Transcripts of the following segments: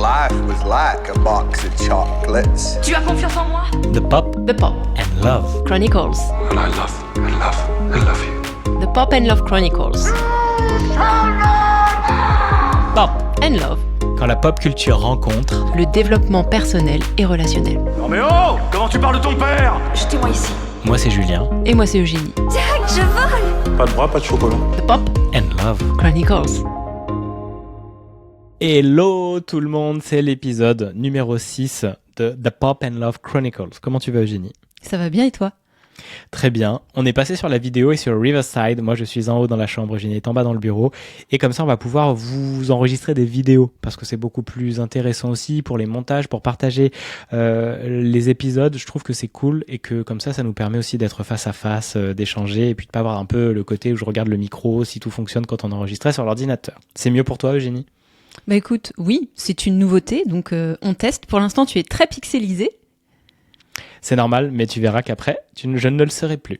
life was like a box of chocolates. Tu as confiance en moi? The Pop and Love Chronicles. And I love you. The Pop and Love Chronicles. Pop And Love. Quand la pop culture rencontre Le développement personnel et relationnel. Non mais oh! Comment tu parles de ton père? Jetez-moi ici. Moi c'est Julien. Et moi c'est Eugénie. Jack, je vole! Pas de bras, pas de chocolat. The Pop And Love. Chronicles. Hello tout le monde, c'est l'épisode numéro 6 de The Pop and Love Chronicles. Comment tu vas Eugénie? Ça va bien et toi? Très bien. On est passé sur la vidéo et sur Riverside. Moi, je suis en haut dans la chambre, Eugénie est en bas dans le bureau. Et comme ça, on va pouvoir vous enregistrer des vidéos parce que c'est beaucoup plus intéressant aussi pour les montages, pour partager les épisodes. Je trouve que c'est cool et que comme ça nous permet aussi d'être face à face, d'échanger et puis de pas avoir un peu le côté où je regarde le micro si tout fonctionne quand on enregistrait sur l'ordinateur. C'est mieux pour toi, Eugénie? Bah écoute, oui, c'est une nouveauté, donc on teste. Pour l'instant, tu es très pixelisé. C'est normal, mais tu verras qu'après, je ne le serai plus.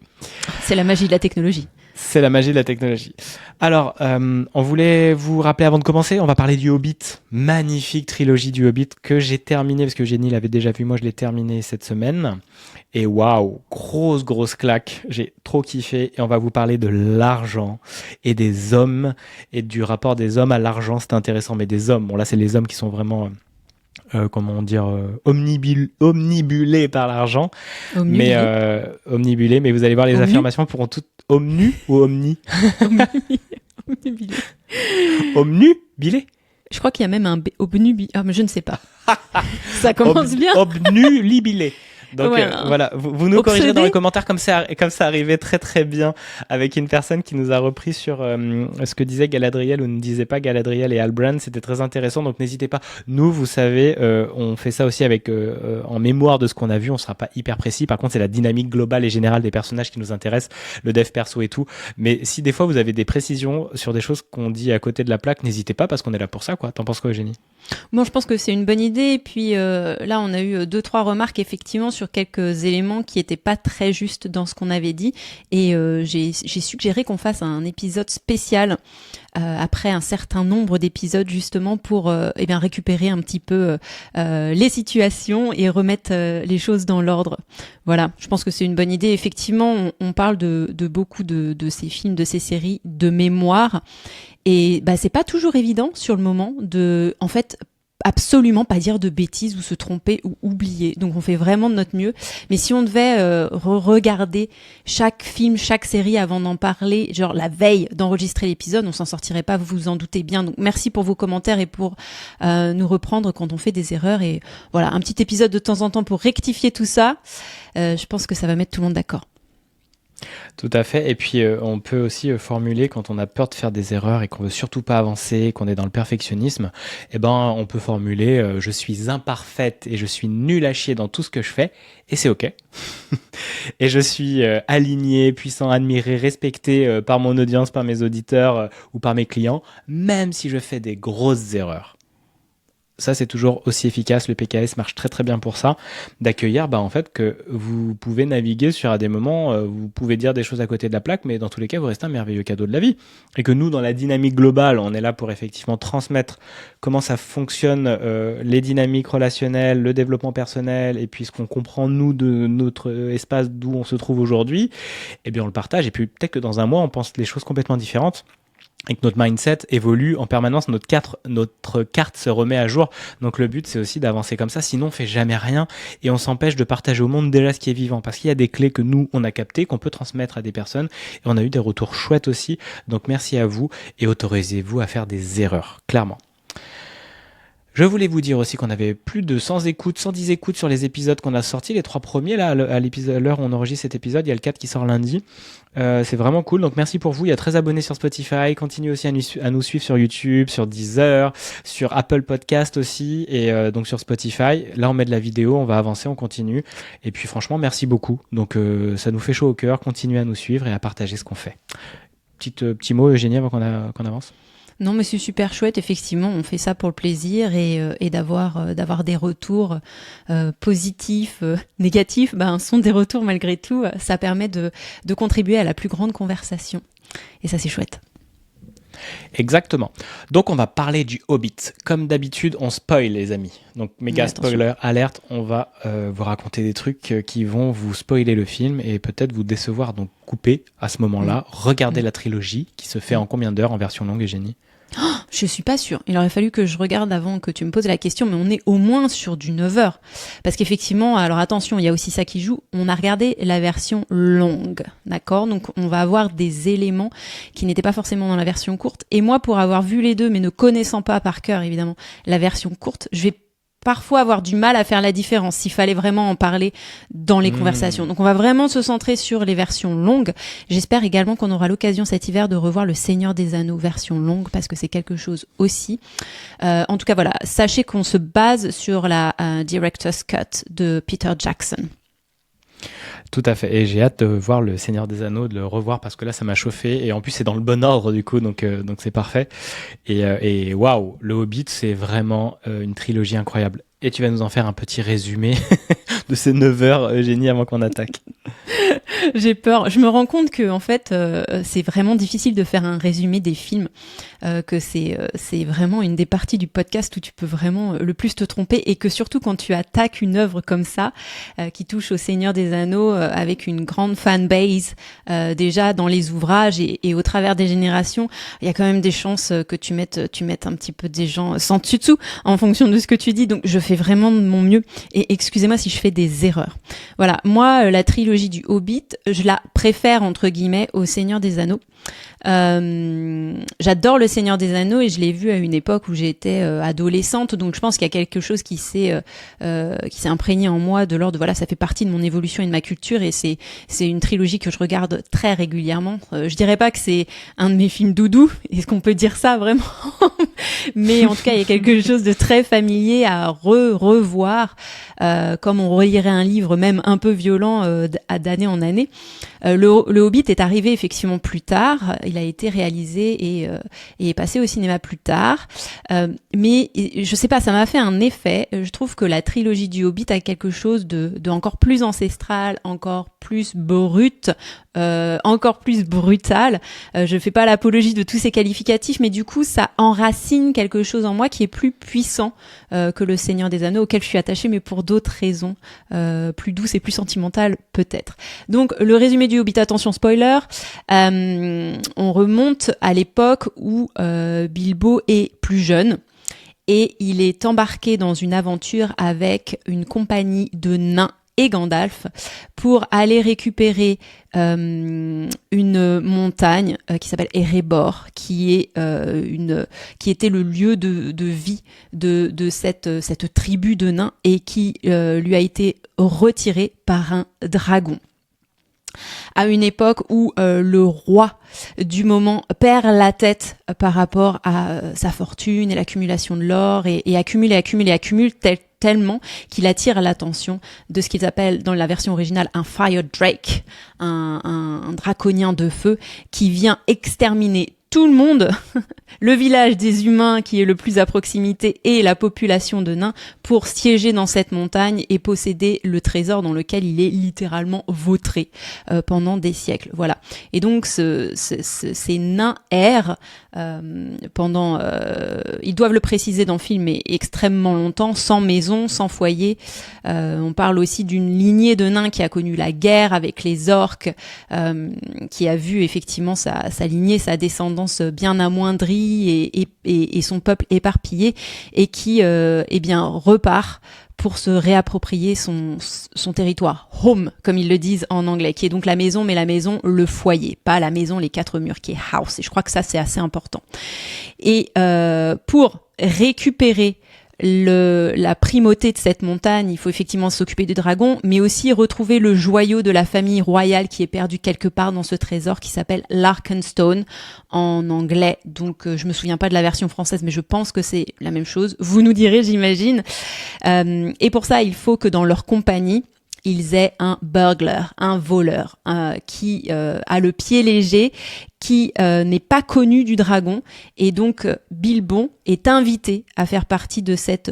C'est la magie de la technologie. C'est la magie de la technologie. Alors, on voulait vous rappeler avant de commencer, on va parler du Hobbit. Magnifique trilogie du Hobbit que j'ai terminée, parce que Eugénie l'avait déjà vu, moi je l'ai terminée cette semaine. Et waouh, grosse claque, j'ai trop kiffé. Et on va vous parler de l'argent et des hommes, et du rapport des hommes à l'argent, c'est intéressant. Mais des hommes, bon là c'est les hommes qui sont vraiment... omnibulés par l'argent. Omnibulés, mais vous allez voir les affirmations pourront toutes... Omnu ou omni? Omnubilé. Omnubilé? Je crois qu'il y a même un obnubilé. Ah, mais je ne sais pas. Ça commence bien. Obnubilé. Donc voilà, vous nous corrigerez dans les commentaires comme ça arrivait très bien avec une personne qui nous a repris sur ce que disait Galadriel ou ne disait pas Galadriel et Halbrand, c'était très intéressant, donc n'hésitez pas. Nous, vous savez, on fait ça aussi avec en mémoire de ce qu'on a vu, on sera pas hyper précis, par contre c'est la dynamique globale et générale des personnages qui nous intéresse, le dev perso et tout, mais si des fois vous avez des précisions sur des choses qu'on dit à côté de la plaque, n'hésitez pas parce qu'on est là pour ça, quoi. T'en penses quoi, Eugénie? Bon, je pense que c'est une bonne idée. Et puis là, on a eu 2-3 remarques effectivement sur quelques éléments qui étaient pas très justes dans ce qu'on avait dit. Et j'ai suggéré qu'on fasse un épisode spécial après un certain nombre d'épisodes justement pour récupérer un petit peu les situations et remettre les choses dans l'ordre. Voilà, je pense que c'est une bonne idée. Effectivement, on parle de beaucoup de ces films, de ces séries de mémoire. Et c'est pas toujours évident sur le moment de, en fait, absolument pas dire de bêtises ou se tromper ou oublier. Donc on fait vraiment de notre mieux. Mais si on devait regarder chaque film, chaque série avant d'en parler, genre la veille d'enregistrer l'épisode, on s'en sortirait pas, vous vous en doutez bien. Donc merci pour vos commentaires et pour nous reprendre quand on fait des erreurs. Et voilà, un petit épisode de temps en temps pour rectifier tout ça. Je pense que ça va mettre tout le monde d'accord. Tout à fait, et puis on peut aussi formuler quand on a peur de faire des erreurs et qu'on veut surtout pas avancer, qu'on est dans le perfectionnisme, on peut formuler je suis imparfaite et je suis nulle à chier dans tout ce que je fais, et c'est ok. Et je suis aligné, puissant, admiré, respecté par mon audience, par mes auditeurs ou par mes clients, même si je fais des grosses erreurs. Ça, c'est toujours aussi efficace. Le PKS marche très bien pour ça. D'accueillir, en fait, que vous pouvez naviguer sur à des moments, vous pouvez dire des choses à côté de la plaque, mais dans tous les cas, vous restez un merveilleux cadeau de la vie. Et que nous, dans la dynamique globale, on est là pour effectivement transmettre comment ça fonctionne, les dynamiques relationnelles, le développement personnel, et puis ce qu'on comprend, nous, de notre espace d'où on se trouve aujourd'hui. Eh bien, on le partage. Et puis, peut-être que dans un mois, on pense les choses complètement différentes. Et que notre mindset évolue en permanence, notre carte se remet à jour. Donc le but, c'est aussi d'avancer comme ça, sinon on fait jamais rien et on s'empêche de partager au monde déjà ce qui est vivant. Parce qu'il y a des clés que nous, on a captées, qu'on peut transmettre à des personnes. Et on a eu des retours chouettes aussi. Donc merci à vous et autorisez-vous à faire des erreurs, clairement. Je voulais vous dire aussi qu'on avait plus de 110 écoutes sur les épisodes qu'on a sortis, les 3 premiers là, à l'heure où on enregistre cet épisode, il y a le 4 qui sort lundi. C'est vraiment cool, donc merci pour vous, il y a 13 abonnés sur Spotify, continuez aussi à nous suivre sur YouTube, sur Deezer, sur Apple Podcast aussi, et donc sur Spotify. Là on met de la vidéo, on va avancer, on continue, et puis franchement merci beaucoup, donc ça nous fait chaud au cœur, continuez à nous suivre et à partager ce qu'on fait. Petit mot Eugénie avant qu'on avance. Non, mais c'est super chouette. Effectivement, on fait ça pour le plaisir et d'avoir des retours positifs, négatifs. Sont des retours malgré tout. Ça permet de contribuer à la plus grande conversation. Et ça, c'est chouette. Exactement. Donc on va parler du Hobbit. Comme d'habitude, on spoil les amis. Donc méga spoiler alerte, on va vous raconter des trucs qui vont vous spoiler le film et peut-être vous décevoir. Donc coupez à ce moment-là, regardez la trilogie qui se fait en combien d'heures en version longue, Eugénie ? Je suis pas sûre. Il aurait fallu que je regarde avant que tu me poses la question, mais on est au moins sur du 9 heures. Parce qu'effectivement, alors attention, il y a aussi ça qui joue. On a regardé la version longue, d'accord ? Donc on va avoir des éléments qui n'étaient pas forcément dans la version courte. Et moi, pour avoir vu les deux, mais ne connaissant pas par cœur, évidemment, la version courte, je vais parfois avoir du mal à faire la différence s'il fallait vraiment en parler dans les conversations. Donc on va vraiment se centrer sur les versions longues. J'espère également qu'on aura l'occasion cet hiver de revoir le Seigneur des Anneaux version longue parce que c'est quelque chose aussi. En tout cas voilà, sachez qu'on se base sur la Director's Cut de Peter Jackson. Tout à fait, et j'ai hâte de voir le Seigneur des Anneaux, de le revoir parce que là ça m'a chauffé et en plus c'est dans le bon ordre du coup donc c'est parfait et waouh, le Hobbit c'est vraiment une trilogie incroyable et tu vas nous en faire un petit résumé de ces 9 heures Eugénie avant qu'on attaque. J'ai peur. Je me rends compte que en fait, c'est vraiment difficile de faire un résumé des films, que c'est vraiment une des parties du podcast où tu peux vraiment le plus te tromper et que surtout quand tu attaques une œuvre comme ça, qui touche au Seigneur des Anneaux avec une grande fanbase déjà dans les ouvrages et au travers des générations, il y a quand même des chances que tu mettes un petit peu des gens sans dessus dessous en fonction de ce que tu dis. Donc je fais vraiment de mon mieux et excusez-moi si je fais des erreurs. Voilà, moi la trilogie du Hobbit, je la préfère entre guillemets au Seigneur des Anneaux. J'adore le Seigneur des Anneaux et je l'ai vu à une époque où j'étais adolescente, donc je pense qu'il y a quelque chose qui s'est imprégné en moi de l'ordre, voilà, ça fait partie de mon évolution et de ma culture et c'est une trilogie que je regarde très régulièrement. Je dirais pas que c'est un de mes films doudou, est-ce qu'on peut dire ça vraiment? Mais en tout cas, il y a quelque chose de très familier à revoir, comme on relirait un livre même un peu violent d'année en année. Le Hobbit est arrivé effectivement plus tard, il a été réalisé et est passé au cinéma plus tard, mais je sais pas, ça m'a fait un effet. Je trouve que la trilogie du Hobbit a quelque chose de encore plus ancestral, encore plus brut, encore plus brutal. Je fais pas l'apologie de tous ces qualificatifs, mais du coup ça enracine quelque chose en moi qui est plus puissant que le Seigneur des Anneaux, auquel je suis attachée, mais pour d'autres raisons, plus douces et plus sentimentales peut-être. Donc le résumé du Hobbit, attention spoiler, on remonte à l'époque où Bilbo est plus jeune et il est embarqué dans une aventure avec une compagnie de nains et Gandalf pour aller récupérer une montagne qui s'appelle Erebor, qui était le lieu de vie de cette tribu de nains et qui lui a été retirée par un dragon. À une époque où le roi du moment perd la tête par rapport à sa fortune et l'accumulation de l'or et accumule tellement qu'il attire l'attention de ce qu'ils appellent dans la version originale un Fire Drake, un draconien de feu qui vient exterminer tout le monde, le village des humains qui est le plus à proximité et la population de nains pour siéger dans cette montagne et posséder le trésor dans lequel il est littéralement vautré pendant des siècles. Voilà. Et donc ces nains errent pendant, ils doivent le préciser dans le film, mais extrêmement longtemps, sans maison, sans foyer. On parle aussi d'une lignée de nains qui a connu la guerre avec les orques, qui a vu effectivement sa lignée, sa descendance bien amoindrie et son peuple éparpillé et qui repart pour se réapproprier son territoire, home comme ils le disent en anglais, qui est donc la maison, mais la maison, le foyer, pas la maison, les quatre murs, qui est house. Et je crois que ça c'est assez important. Et pour récupérer la primauté de cette montagne, il faut effectivement s'occuper du dragon, mais aussi retrouver le joyau de la famille royale qui est perdu quelque part dans ce trésor qui s'appelle l'Arkenstone en anglais. Donc je me souviens pas de la version française, mais je pense que c'est la même chose. Vous nous direz, j'imagine. Et pour ça, il faut que dans leur compagnie, ils aient un burglar, un voleur, qui a le pied léger, qui n'est pas connu du dragon, et donc Bilbon est invité à faire partie de cette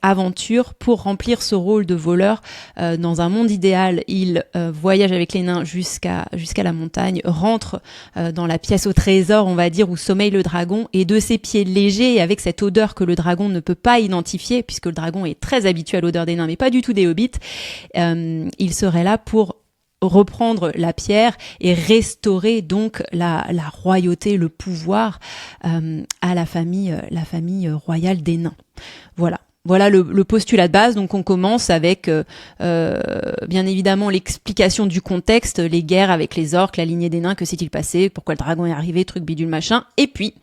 aventure pour remplir ce rôle de voleur. Dans un monde idéal, il voyage avec les nains jusqu'à la montagne, rentre dans la pièce au trésor, on va dire, où sommeille le dragon, et de ses pieds légers et avec cette odeur que le dragon ne peut pas identifier, puisque le dragon est très habitué à l'odeur des nains, mais pas du tout des hobbits, il serait là pour reprendre la pierre et restaurer donc la royauté, le pouvoir à la famille royale des nains. Voilà le postulat de base. Donc on commence avec bien évidemment l'explication du contexte, les guerres avec les orques, la lignée des nains, que s'est-il passé, pourquoi le dragon est arrivé, truc bidule machin. Et puis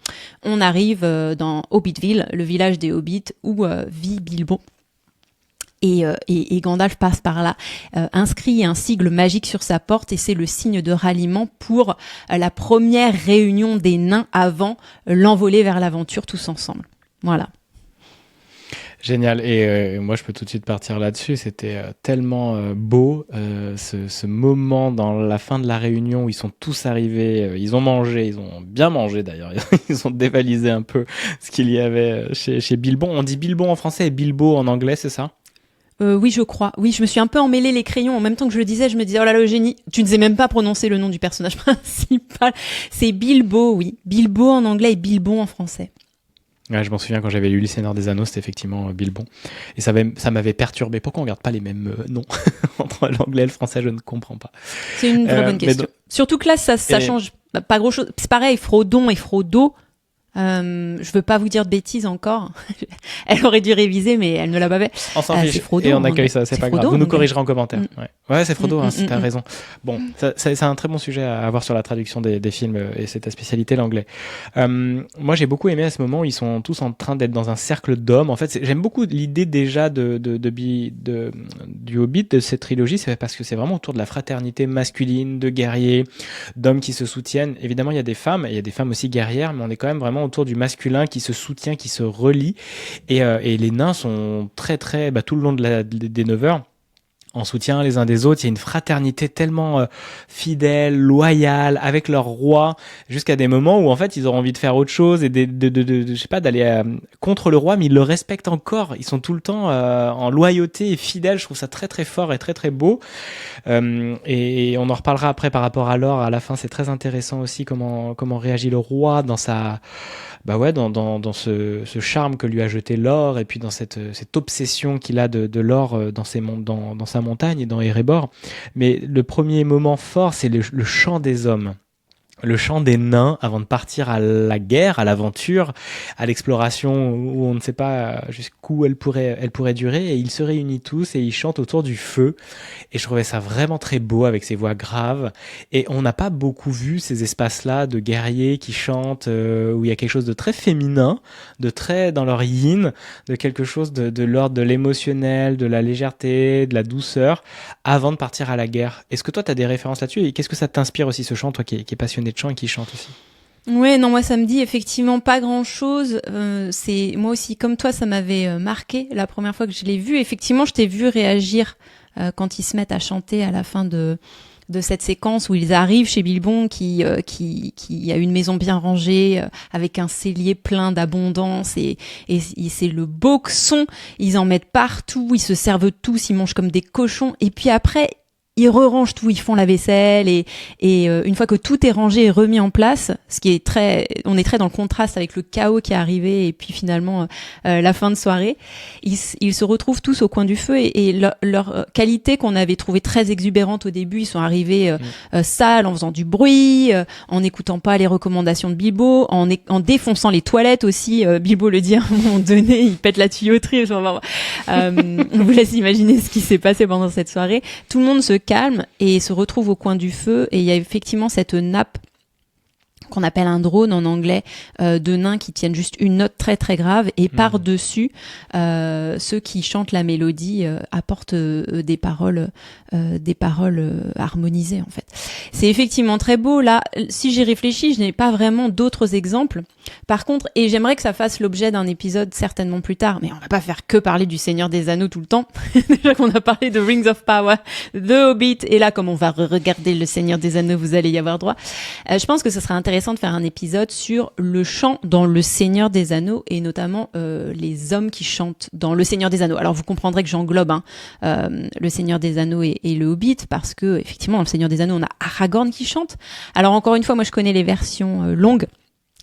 on arrive dans Hobbitville, le village des hobbits où vit Bilbon. Et Gandalf passe par là, inscrit un sigle magique sur sa porte, et c'est le signe de ralliement pour la première réunion des nains avant l'envolée vers l'aventure tous ensemble. Voilà. Génial. Et moi, je peux tout de suite partir là-dessus. C'était tellement beau, ce moment dans la fin de la réunion où ils sont tous arrivés, ils ont mangé, ils ont bien mangé d'ailleurs, ils ont dévalisé un peu ce qu'il y avait chez Bilbon. On dit Bilbon en français et Bilbo en anglais, c'est ça ? Oui, je crois. Oui, je me suis un peu emmêlé les crayons. En même temps que je le disais, je me disais, oh là là, Eugénie, tu ne sais même pas prononcer le nom du personnage principal. C'est Bilbo, oui. Bilbo en anglais et Bilbon en français. Ouais, je m'en souviens quand j'avais lu Le Seigneur des Anneaux, c'était effectivement Bilbon. Et ça m'avait perturbé. Pourquoi on ne garde pas les mêmes noms entre l'anglais et le français? Je ne comprends pas. C'est une vraie bonne question. Surtout que là, ça change pas grand-chose. C'est pareil, Frodon et Frodo. Je veux pas vous dire de bêtises encore. Elle aurait dû réviser, mais elle ne l'a pas fait. On s'en fiche Frodo, et on accueille ça, c'est pas Frodo, grave. Vous nous corrigerez en commentaire. Ouais, c'est Frodo, t'as raison. Bon, c'est un très bon sujet à avoir sur la traduction des films, et c'est ta spécialité, l'anglais. Moi, j'ai beaucoup aimé à ce moment où ils sont tous en train d'être dans un cercle d'hommes. En fait, j'aime beaucoup l'idée déjà du Hobbit, de cette trilogie, c'est parce que c'est vraiment autour de la fraternité masculine, de guerriers, d'hommes qui se soutiennent. Évidemment, il y a des femmes aussi guerrières, mais on est quand même vraiment autour du masculin qui se soutient, qui se relie, et les nains sont très très tout le long des 9 heures en soutien les uns des autres. Il y a une fraternité tellement fidèle, loyale avec leur roi, jusqu'à des moments où en fait ils auront envie de faire autre chose et je sais pas, d'aller contre le roi, mais ils le respectent encore. Ils sont tout le temps en loyauté et fidèles. Je trouve ça très très fort et très très beau. Et on en reparlera après par rapport à l'or. À la fin, c'est très intéressant aussi comment réagit le roi dans sa dans ce charme que lui a jeté l'or, et puis dans cette obsession qu'il a de l'or dans sa montagne et dans Erebor. Mais le premier moment fort, c'est le chant des hommes. Le chant des nains avant de partir à la guerre, à l'aventure, à l'exploration où on ne sait pas jusqu'où elle pourrait durer, et ils se réunissent tous et ils chantent autour du feu, et je trouvais ça vraiment très beau avec ces voix graves. Et on n'a pas beaucoup vu ces espaces-là de guerriers qui chantent, où il y a quelque chose de très féminin, de très dans leur yin, de quelque chose de l'ordre de l'émotionnel, de la légèreté, de la douceur, avant de partir à la guerre. Est-ce que toi tu as des références là-dessus, et qu'est-ce que ça t'inspire aussi, ce chant, toi qui est passionné de chant et qui chante aussi? Ouais, non, moi ça me dit effectivement pas grand-chose. C'est moi aussi, comme toi, ça m'avait marqué la première fois que je l'ai vu. Effectivement, je t'ai vu réagir quand ils se mettent à chanter à la fin de cette séquence où ils arrivent chez Bilbon qui a une maison bien rangée, avec un cellier plein d'abondance, et c'est le boxon. Ils en mettent partout, ils se servent tous, ils mangent comme des cochons, et puis après ils rerangent tout, ils font la vaisselle, et une fois que tout est rangé et remis en place, on est très dans le contraste avec le chaos qui est arrivé, et puis finalement la fin de soirée, ils se retrouvent tous au coin du feu, et leur qualité qu'on avait trouvée très exubérante au début, ils sont arrivés sales, en faisant du bruit, en n'écoutant pas les recommandations de Bilbo, en défonçant les toilettes aussi. Bilbo le dit à un moment donné, il pète la tuyauterie. On vous laisse imaginer ce qui s'est passé pendant cette soirée. Tout le monde se calme et se retrouve au coin du feu, et il y a effectivement cette nappe qu'on appelle un drone en anglais, de nains qui tiennent juste une note très très grave, et par-dessus, ceux qui chantent la mélodie apportent des paroles harmonisées en fait. C'est effectivement très beau. Là, si j'y réfléchis, je n'ai pas vraiment d'autres exemples. Par contre, et j'aimerais que ça fasse l'objet d'un épisode certainement plus tard, mais on va pas faire que parler du Seigneur des Anneaux tout le temps. Déjà qu'on a parlé de Rings of Power, de Hobbit, et là, comme on va regarder le Seigneur des Anneaux, vous allez y avoir droit. Je pense que ce sera intéressant intéressant de faire un épisode sur le chant dans Le Seigneur des Anneaux et notamment les hommes qui chantent dans Le Seigneur des Anneaux. Alors vous comprendrez que j'englobe Le Seigneur des Anneaux et le Hobbit parce que effectivement dans Le Seigneur des Anneaux on a Aragorn qui chante. Alors encore une fois moi je connais les versions longues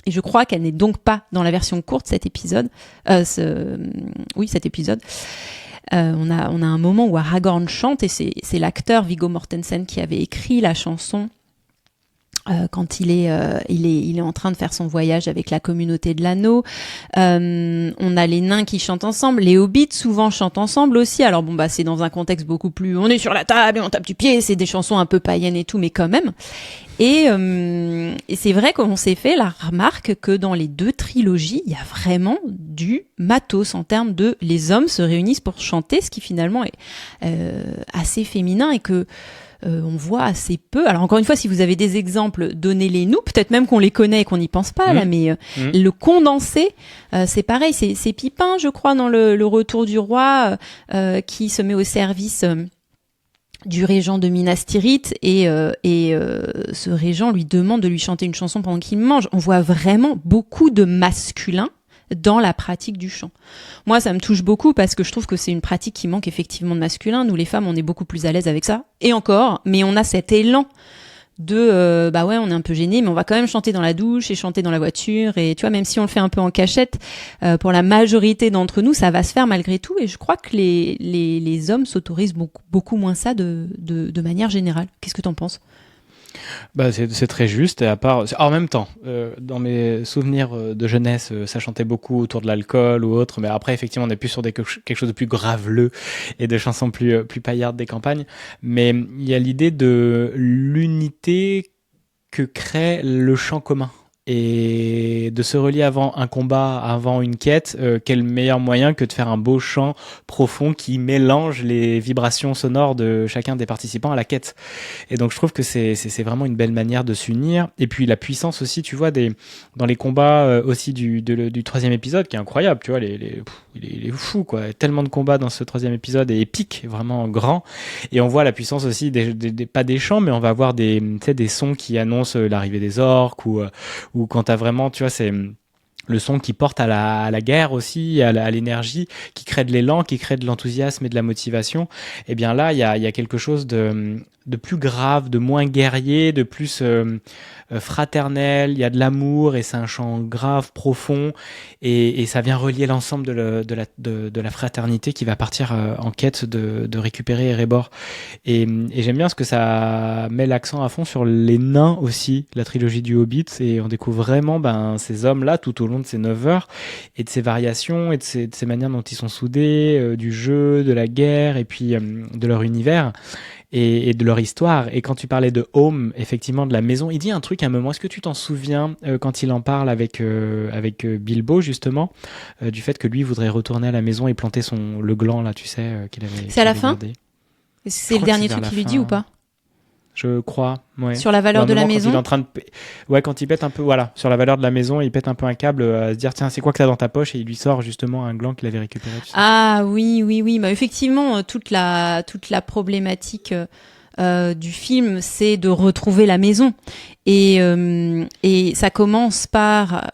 et je crois qu'elle n'est donc pas dans la version courte cet épisode. Cet épisode. On a un moment où Aragorn chante et c'est l'acteur Viggo Mortensen qui avait écrit la chanson quand il est en train de faire son voyage avec la communauté de l'anneau. On a les nains qui chantent ensemble, les hobbits souvent chantent ensemble aussi. Alors bon c'est dans un contexte beaucoup plus on est sur la table et on tape du pied, c'est des chansons un peu païennes et tout mais quand même. Et c'est vrai qu'on s'est fait la remarque que dans les 2 trilogies, il y a vraiment du matos en termes de les hommes se réunissent pour chanter, ce qui finalement est assez féminin et que on voit assez peu. Alors encore une fois, si vous avez des exemples, donnez-les-nous. Peut-être même qu'on les connaît et qu'on n'y pense pas là, mais le condensé, c'est pareil. C'est Pipin, je crois, dans le Retour du roi, qui se met au service du régent de Minas Tirith et ce régent lui demande de lui chanter une chanson pendant qu'il mange. On voit vraiment beaucoup de masculin dans la pratique du chant. Moi, ça me touche beaucoup parce que je trouve que c'est une pratique qui manque effectivement de masculin. Nous, les femmes, on est beaucoup plus à l'aise avec ça. Et encore, mais on a cet élan de on est un peu gêné, mais on va quand même chanter dans la douche et chanter dans la voiture. Et tu vois, même si on le fait un peu en cachette, pour la majorité d'entre nous, ça va se faire malgré tout. Et je crois que les hommes s'autorisent beaucoup moins ça de manière générale. Qu'est-ce que t'en penses ? C'est très juste et à part en même temps dans mes souvenirs de jeunesse ça chantait beaucoup autour de l'alcool ou autre mais après effectivement on est plus sur quelque chose de plus graveleux et de chansons plus paillardes des campagnes mais il y a l'idée de l'unité que crée le chant commun et de se relier avant un combat, avant une quête, quel meilleur moyen que de faire un beau chant profond qui mélange les vibrations sonores de chacun des participants à la quête. Et donc je trouve que c'est vraiment une belle manière de s'unir. Et puis la puissance aussi, tu vois, dans les combats aussi du 3e épisode, qui est incroyable, tu vois, il est fou, quoi. Il y a tellement de combats dans ce 3e épisode et épique, vraiment grand. Et on voit la puissance aussi pas des chants, mais on va voir des sons qui annoncent l'arrivée des orques ou quand t'as vraiment, tu vois, c'est le son qui porte à la guerre aussi, à l'énergie, qui crée de l'élan, qui crée de l'enthousiasme et de la motivation. Et bien là, il y a quelque chose de plus grave, de moins guerrier, de plus fraternel. Il y a de l'amour et c'est un chant grave, profond, et ça vient relier l'ensemble de la fraternité qui va partir en quête de récupérer Erebor. Et j'aime bien parce que ça met l'accent à fond sur les nains aussi, la trilogie du Hobbit, et on découvre vraiment ces hommes-là tout au long de ces 9 heures et de ces variations et de ces manières dont ils sont soudés, du jeu, de la guerre et puis de leur univers. Et de leur histoire. Et quand tu parlais de home, effectivement, de la maison, il dit un truc à un moment. Est-ce que tu t'en souviens quand il en parle avec Bilbo, justement, du fait que lui voudrait retourner à la maison et planter le gland, là, tu sais, qu'il avait. C'est à la fin gardé. C'est le dernier truc qu'il lui dit ou pas ? Je crois, ouais. Sur la valeur de la maison. Il est en train quand il pète un peu, voilà, sur la valeur de la maison, il pète un peu un câble à se dire tiens, c'est quoi que t'as dans ta poche, et il lui sort justement un gland qu'il avait récupéré. Tu sais. Ah oui, effectivement, toute la problématique du film, c'est de retrouver la maison. Et ça commence par,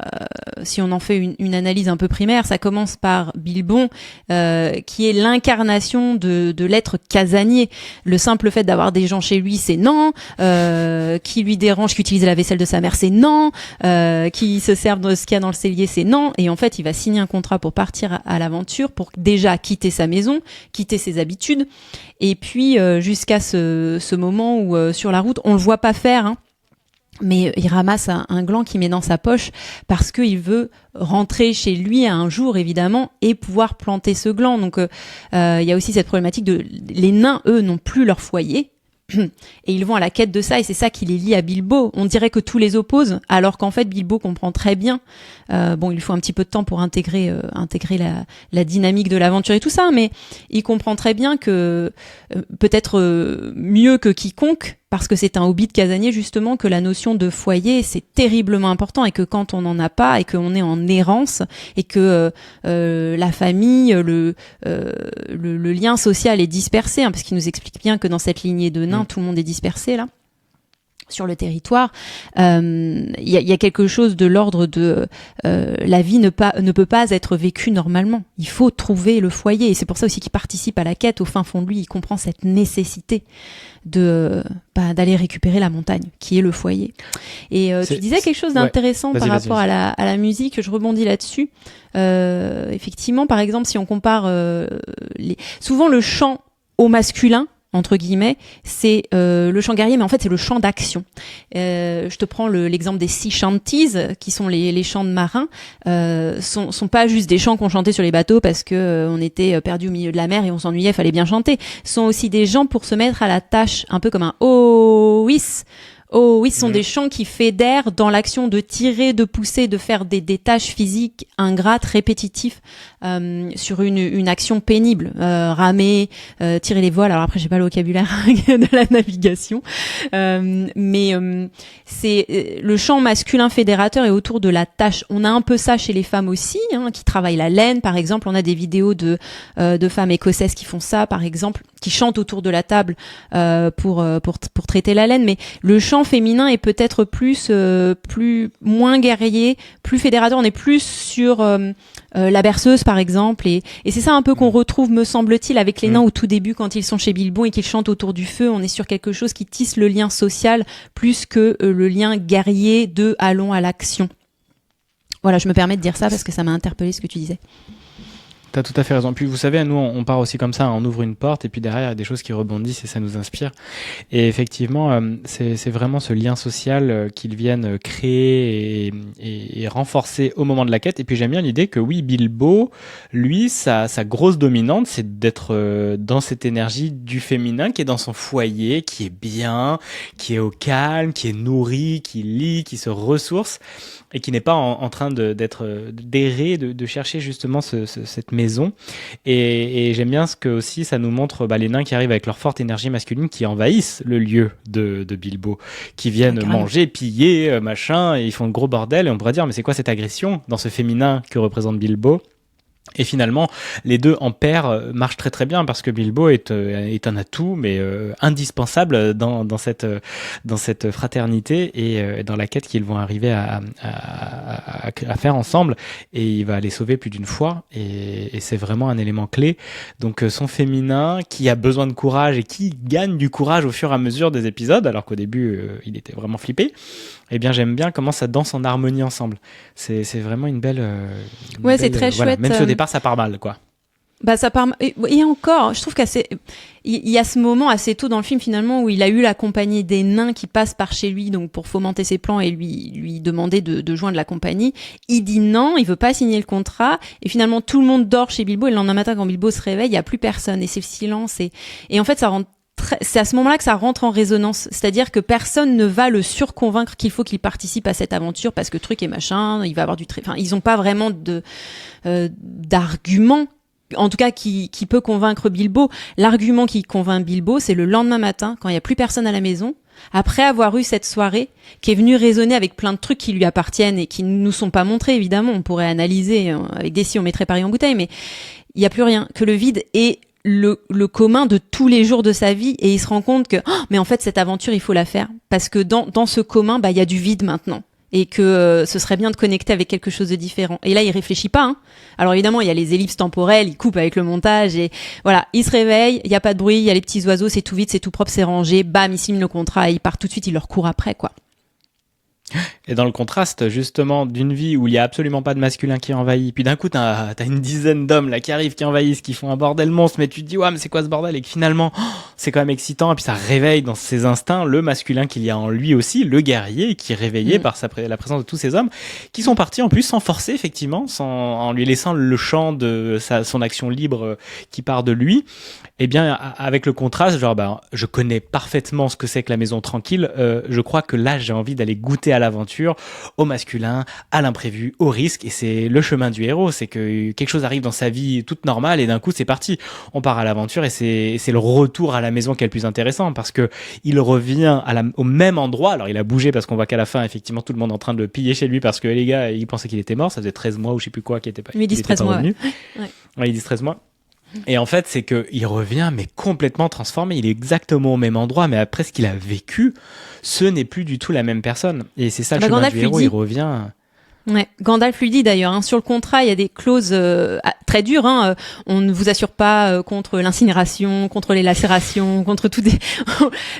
si on en fait une analyse un peu primaire, ça commence par Bilbon, qui est l'incarnation de l'être casanier. Le simple fait d'avoir des gens chez lui, c'est non. Qui lui dérange, qui utilise la vaisselle de sa mère, c'est non. Qui se servent de ce qu'il y a dans le cellier, c'est non. Et en fait, il va signer un contrat pour partir à l'aventure, pour déjà quitter sa maison, quitter ses habitudes. Et puis, jusqu'à ce moment où, sur la route, on le voit pas faire, hein. Mais il ramasse un gland qu'il met dans sa poche parce qu'il veut rentrer chez lui un jour, évidemment, et pouvoir planter ce gland. Donc, il y a aussi cette problématique les nains, eux, n'ont plus leur foyer. Et ils vont à la quête de ça, et c'est ça qui les lie à Bilbo. On dirait que tout les oppose, alors qu'en fait Bilbo comprend très bien. Il lui faut un petit peu de temps pour intégrer la dynamique de l'aventure et tout ça, mais il comprend très bien que peut-être mieux que quiconque, parce que c'est un hobbit casanier justement, que la notion de foyer c'est terriblement important, et que quand on n'en a pas et qu'on est en errance et que la famille, le lien social est dispersé, hein, parce qu'il nous explique bien que dans cette lignée de nains tout le monde est dispersé là. sur le territoire, y a quelque chose de l'ordre de la vie ne peut pas être vécue normalement. Il faut trouver le foyer, et c'est pour ça aussi qu'il participe à la quête. Au fin fond de lui, il comprend cette nécessité d'aller récupérer la montagne, qui est le foyer. Et tu disais quelque chose d'intéressant par rapport à la musique. Je rebondis là-dessus. Effectivement, par exemple, si on compare souvent le chant au masculin, entre guillemets, c'est le chant guerrier, mais en fait c'est le chant d'action. Je te prends l'exemple des sea shanties, qui sont les chants de marins. Sont pas juste des chants qu'on chantait sur les bateaux parce que on était perdu au milieu de la mer et on s'ennuyait, fallait bien chanter. Sont aussi des gens pour se mettre à la tâche, un peu comme un oh oui. Oh oui, ce sont des chants qui fédèrent dans l'action de tirer, de pousser, de faire des tâches physiques ingrates, répétitives, sur une action pénible. Ramer, tirer les voiles. Alors après, j'ai pas le vocabulaire de la navigation. Mais c'est le chant masculin fédérateur est autour de la tâche. On a un peu ça chez les femmes aussi, qui travaillent la laine, par exemple. On a des vidéos de femmes écossaises qui font ça, par exemple, qui chantent autour de la table pour traiter la laine. Mais le chant féminin est peut-être moins guerrier, plus fédérateur. On est plus sur la berceuse, par exemple, et c'est ça un peu qu'on retrouve, me semble-t-il, avec les nains au tout début quand ils sont chez Bilbo et qu'ils chantent autour du feu. On est sur quelque chose qui tisse le lien social plus que le lien guerrier de allons à l'action. Voilà, je me permets de dire ça parce que ça m'a interpellé ce que tu disais. T'as tout à fait raison. Puis vous savez, nous on part aussi comme ça, on ouvre une porte et puis derrière il y a des choses qui rebondissent et ça nous inspire. Et effectivement, c'est vraiment ce lien social qu'ils viennent créer et renforcer au moment de la quête. Et puis j'aime bien l'idée que oui, Bilbo, lui, sa grosse dominante, c'est d'être dans cette énergie du féminin qui est dans son foyer, qui est bien, qui est au calme, qui est nourri, qui lit, qui se ressource et qui n'est pas en train d'errer, de chercher justement cette maison. Et j'aime bien ce que aussi ça nous montre les nains qui arrivent avec leur forte énergie masculine, qui envahissent le lieu de Bilbo, qui viennent manger, piller, machin, et ils font le gros bordel. Et on pourrait dire, mais c'est quoi cette agression dans ce féminin que représente Bilbo ? Et finalement, les deux en paire marchent très très bien parce que Bilbo est un atout, mais indispensable dans cette fraternité et dans la quête qu'ils vont arriver à faire ensemble. Et il va les sauver plus d'une fois et c'est vraiment un élément clé. Donc son féminin qui a besoin de courage et qui gagne du courage au fur et à mesure des épisodes, alors qu'au début il était vraiment flippé. Eh bien, j'aime bien comment ça danse en harmonie ensemble. C'est vraiment une belle. C'est très chouette. Même si au départ ça part mal, quoi. Ça part. Et encore, je trouve il y a ce moment assez tôt dans le film finalement où il a eu la compagnie des nains qui passent par chez lui donc pour fomenter ses plans et lui demander de joindre la compagnie. Il dit non, il veut pas signer le contrat et finalement tout le monde dort chez Bilbo et le lendemain matin quand Bilbo se réveille, il y a plus personne et c'est le silence et en fait ça rend c'est à ce moment-là que ça rentre en résonance. C'est-à-dire que personne ne va le surconvaincre qu'il faut qu'il participe à cette aventure parce que truc et machin, il va avoir ils ont pas vraiment d'argument, en tout cas qui peut convaincre Bilbo. L'argument qui convainc Bilbo, c'est le lendemain matin, quand il y a plus personne à la maison, après avoir eu cette soirée, qui est venue résonner avec plein de trucs qui lui appartiennent et qui ne nous sont pas montrés, évidemment. On pourrait analyser, avec des si on mettrait Paris en bouteille, mais il y a plus rien. Que le vide est le commun de tous les jours de sa vie et il se rend compte que mais en fait cette aventure il faut la faire parce que dans ce commun il y a du vide maintenant et que ce serait bien de connecter avec quelque chose de différent et là il réfléchit pas alors évidemment il y a les ellipses temporelles, il coupe avec le montage et voilà, il se réveille, il y a pas de bruit, il y a les petits oiseaux, c'est tout vide, c'est tout propre, c'est rangé, bam, il signe le contrat et il part tout de suite, il leur court après quoi. Et dans le contraste justement d'une vie où il y a absolument pas de masculin qui envahit, puis d'un coup t'as une dizaine d'hommes là qui arrivent, qui envahissent, qui font un bordel monstre, mais tu te dis ouais mais c'est quoi ce bordel, et que finalement c'est quand même excitant et puis ça réveille dans ses instincts le masculin qu'il y a en lui aussi, le guerrier qui est réveillé par la présence de tous ces hommes qui sont partis en plus sans forcer effectivement, en lui laissant le champ de son action libre qui part de lui. Et bien avec le contraste je connais parfaitement ce que c'est que la maison tranquille, je crois que là j'ai envie d'aller goûter à l'aventure, au masculin, à l'imprévu, au risque, et c'est le chemin du héros, c'est que quelque chose arrive dans sa vie toute normale et d'un coup c'est parti, on part à l'aventure et c'est le retour à la maison qui est le plus intéressant parce que il revient au même endroit. Alors il a bougé parce qu'on voit qu'à la fin effectivement tout le monde est en train de le piller chez lui parce que les gars ils pensaient qu'il était mort, ça faisait 13 mois ou je sais plus quoi qui était pas, ils disent 13 mois revenu. ouais, ils disent 13 mois. Et en fait, c'est qu'il revient, mais complètement transformé. Il est exactement au même endroit, mais après ce qu'il a vécu, ce n'est plus du tout la même personne. Et c'est ça le chemin Gandalf du lui héros, dit. il revient. Ouais, Gandalf lui dit d'ailleurs, hein, sur le contrat, il y a des clauses très dures. Hein, on ne vous assure pas contre l'incinération, contre les lacérations, contre tout des.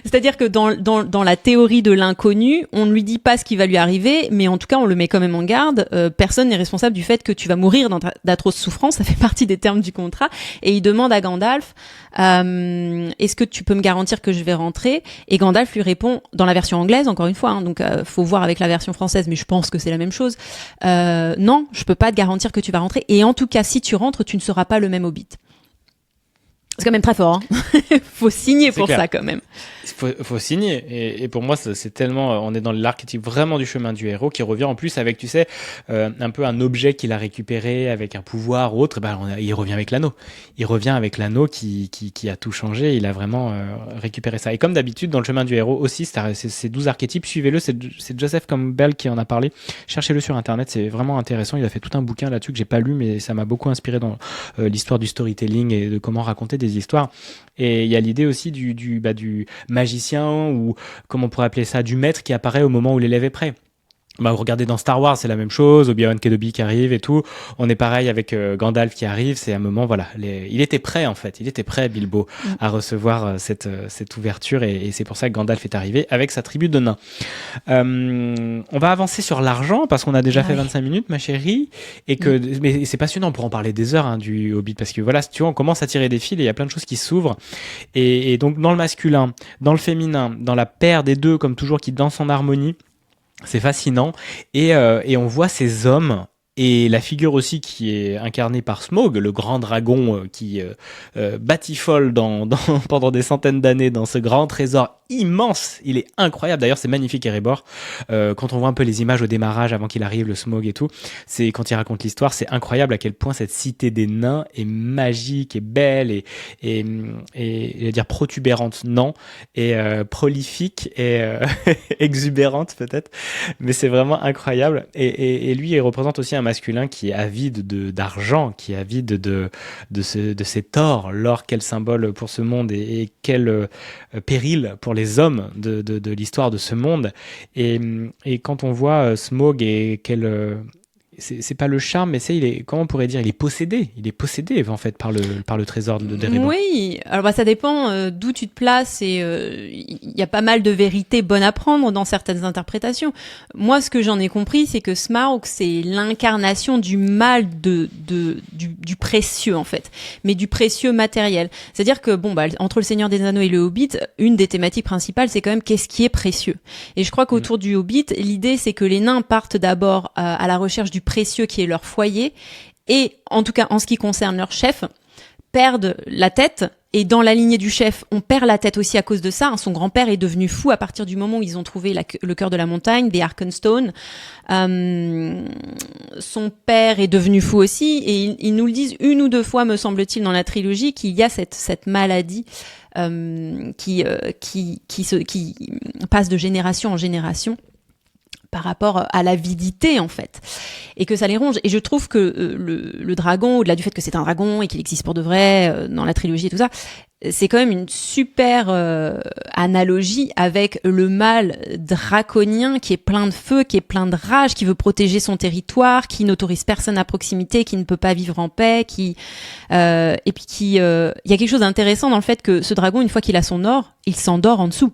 C'est-à-dire que dans la théorie de l'inconnu, on ne lui dit pas ce qui va lui arriver, mais en tout cas, on le met quand même en garde. Personne n'est responsable du fait que tu vas mourir d'atroces souffrances. Ça fait partie des termes du contrat. Et il demande à Gandalf, est-ce que tu peux me garantir que je vais rentrer? Et Gandalf lui répond dans la version anglaise, encore une fois. Hein, donc, faut voir avec la version française, mais je pense que c'est la même chose. Non, je peux pas te garantir que tu vas rentrer. Et en tout cas, si tu rentres, tu ne seras pas le même Hobbit. C'est quand même très fort. Hein. Faut signer pour ça quand même. Faut signer. Et pour moi, c'est tellement. On est dans l'archétype vraiment du chemin du héros qui revient en plus avec, tu sais, un peu un objet qu'il a récupéré avec un pouvoir ou autre. Il revient avec l'anneau. Il revient avec l'anneau qui a tout changé. Il a vraiment récupéré ça. Et comme d'habitude, dans le chemin du héros aussi, ces 12 archétypes, suivez-le. C'est Joseph Campbell qui en a parlé. Cherchez-le sur Internet. C'est vraiment intéressant. Il a fait tout un bouquin là-dessus que j'ai pas lu, mais ça m'a beaucoup inspiré dans l'histoire du storytelling et de comment raconter des histoires. Et il y a l'idée aussi du magicien, ou comme on pourrait appeler ça, du maître qui apparaît au moment où l'élève est prêt. Regardez dans Star Wars, c'est la même chose, Obi-Wan Kenobi qui arrive et tout. On est pareil avec Gandalf qui arrive, c'est un moment, voilà. Il était prêt en fait, il était prêt, Bilbo, à recevoir cette ouverture, et c'est pour ça que Gandalf est arrivé avec sa tribu de nains. On va avancer sur l'argent parce qu'on a déjà fait 25 minutes, ma chérie, mais c'est passionnant, on pourra en parler des heures du Hobbit, parce que voilà, tu vois, on commence à tirer des fils et il y a plein de choses qui s'ouvrent. Et donc dans le masculin, dans le féminin, dans la paire des deux, comme toujours, qui dansent en harmonie. C'est fascinant, et on voit ces hommes, et la figure aussi qui est incarnée par Smaug, le grand dragon qui batifole pendant des centaines d'années dans ce grand trésor immense. Il est incroyable, d'ailleurs c'est magnifique, Erebor. Quand on voit un peu les images au démarrage avant qu'il arrive, le Smaug et tout, c'est quand il raconte l'histoire, c'est incroyable à quel point cette cité des nains est magique et belle et je veux dire protubérante, non, et prolifique et exubérante peut-être, mais c'est vraiment incroyable. Et lui, il représente aussi un masculin qui est avide d'argent, qui est avide de cet or. L'or, quel symbole pour ce monde, et quel péril pour les hommes de l'histoire de ce monde. Et quand on voit Smaug, et c'est pas le charme, mais comment on pourrait dire, il est possédé en fait par le trésor d'Erebor. Oui, alors ça dépend d'où tu te places, et il y a pas mal de vérités bonnes à prendre dans certaines interprétations. Moi, ce que j'en ai compris, c'est que Smaug, c'est l'incarnation du mal du précieux en fait, mais du précieux matériel. C'est-à-dire que entre le Seigneur des Anneaux et le Hobbit, une des thématiques principales, c'est quand même qu'est-ce qui est précieux. Et je crois qu'autour du Hobbit, l'idée, c'est que les nains partent d'abord à la recherche du précieux qui est leur foyer, et en tout cas en ce qui concerne leur chef, perdent la tête, et dans la lignée du chef, on perd la tête aussi à cause de ça. Son grand-père est devenu fou à partir du moment où ils ont trouvé le cœur de la montagne, des Arkenstone. Son père est devenu fou aussi, et ils nous le disent une ou deux fois, me semble-t-il, dans la trilogie, qu'il y a cette maladie qui passe de génération en génération par rapport à l'avidité en fait, et que ça les ronge. Et je trouve que le dragon, au-delà du fait que c'est un dragon et qu'il existe pour de vrai dans la trilogie et tout ça, c'est quand même une super analogie avec le mal draconien qui est plein de feu, qui est plein de rage, qui veut protéger son territoire, qui n'autorise personne à proximité, qui ne peut pas vivre en paix, et puis il y a quelque chose d'intéressant dans le fait que ce dragon, une fois qu'il a son or, il s'endort en dessous.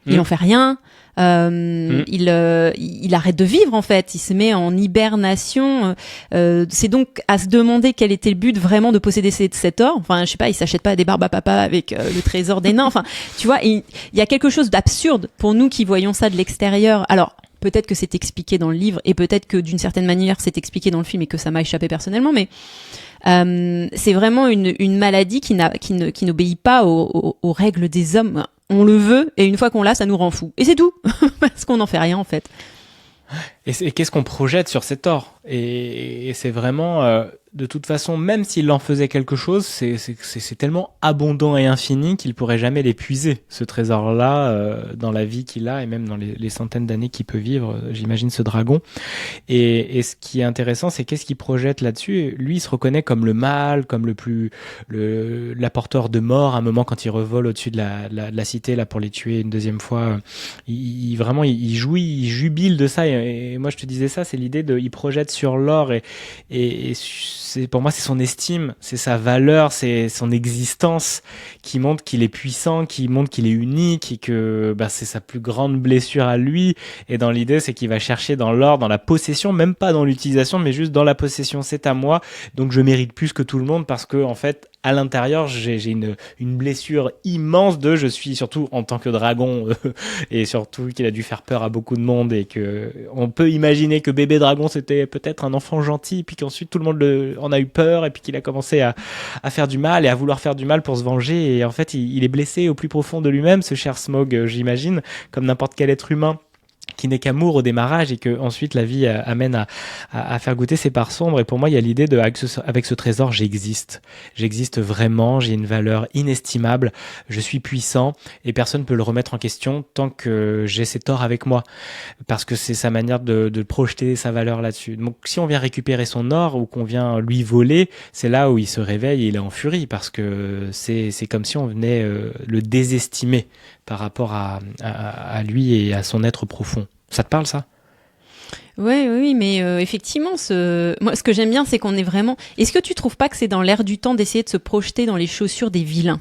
Il en fait rien. Il arrête de vivre en fait, il se met en hibernation. C'est donc à se demander quel était le but vraiment de posséder cet or. Enfin, je sais pas, il s'achète pas des barbes à papa avec le trésor des nains. Enfin, tu vois, il y a quelque chose d'absurde pour nous qui voyons ça de l'extérieur. Alors, peut-être que c'est expliqué dans le livre, et peut-être que d'une certaine manière c'est expliqué dans le film et que ça m'a échappé personnellement, mais c'est vraiment une maladie qui n'obéit pas aux règles des hommes. On le veut, et une fois qu'on l'a, ça nous rend fou. Et c'est tout, parce qu'on n'en fait rien en fait. Et qu'est-ce qu'on projette sur cet or ? Et c'est vraiment de toute façon, même s'il en faisait quelque chose, c'est tellement abondant et infini qu'il pourrait jamais l'épuiser, ce trésor-là, dans la vie qu'il a et même dans les centaines d'années qu'il peut vivre, j'imagine, ce dragon. Et ce qui est intéressant, c'est qu'est-ce qu'il projette là-dessus. Lui, il se reconnaît comme le mal, comme l'apporteur de mort, à un moment quand il revole au-dessus de la cité là pour les tuer une deuxième fois. Vraiment, il jouit, il jubile de ça. Et moi, je te disais ça, c'est l'idée il projette sur l'or et pour moi, c'est son estime, c'est sa valeur, c'est son existence qui montre qu'il est puissant, qui montre qu'il est unique et que c'est sa plus grande blessure à lui. Et dans l'idée, c'est qu'il va chercher dans l'or, dans la possession, même pas dans l'utilisation, mais juste dans la possession. C'est à moi, donc je mérite plus que tout le monde parce que en fait, à l'intérieur, j'ai une blessure immense je suis surtout en tant que dragon et surtout qu'il a dû faire peur à beaucoup de monde et que on peut imaginer que bébé dragon c'était peut-être un enfant gentil puis qu'ensuite tout le monde en a eu peur et puis qu'il a commencé à faire du mal et à vouloir faire du mal pour se venger et en fait il est blessé au plus profond de lui-même, ce cher Smaug, j'imagine, comme n'importe quel être humain qui n'est qu'amour au démarrage et que ensuite la vie amène à faire goûter ses parts sombres. Et pour moi, il y a l'idée avec ce trésor, j'existe vraiment, j'ai une valeur inestimable, je suis puissant et personne ne peut le remettre en question tant que j'ai cet or avec moi, parce que c'est sa manière de projeter sa valeur là-dessus. Donc si on vient récupérer son or ou qu'on vient lui voler, c'est là où il se réveille et il est en furie, parce que c'est comme si on venait le désestimer par rapport à lui et à son être profond. Ça te parle, ça ? Oui, mais effectivement, moi, ce que j'aime bien, c'est qu'on est vraiment... Est-ce que tu trouves pas que c'est dans l'air du temps d'essayer de se projeter dans les chaussures des vilains ?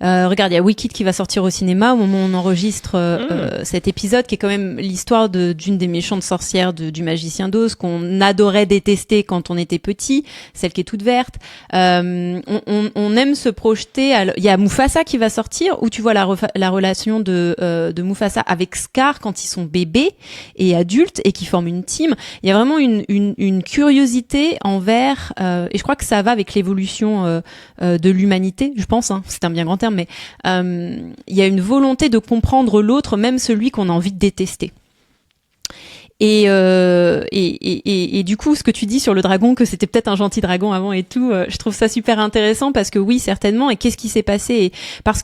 Regarde, il y a Wicked qui va sortir au cinéma au moment où on enregistre cet épisode, qui est quand même l'histoire d'une des méchantes sorcières du Magicien d'Oz qu'on adorait détester quand on était petit, celle qui est toute verte. On aime se projeter. Il y a Mufasa qui va sortir, où tu vois la relation de Mufasa avec Scar quand ils sont bébés et adultes et qui forment une team. Il y a vraiment une curiosité envers, et je crois que ça va avec l'évolution de l'humanité, je pense, hein, c'est un bien grand terme, mais il y a une volonté de comprendre l'autre, même celui qu'on a envie de détester. Et du coup, ce que tu dis sur le dragon, que c'était peut-être un gentil dragon avant et tout, je trouve ça super intéressant parce que oui, certainement. Et qu'est-ce qui s'est passé ? Et parce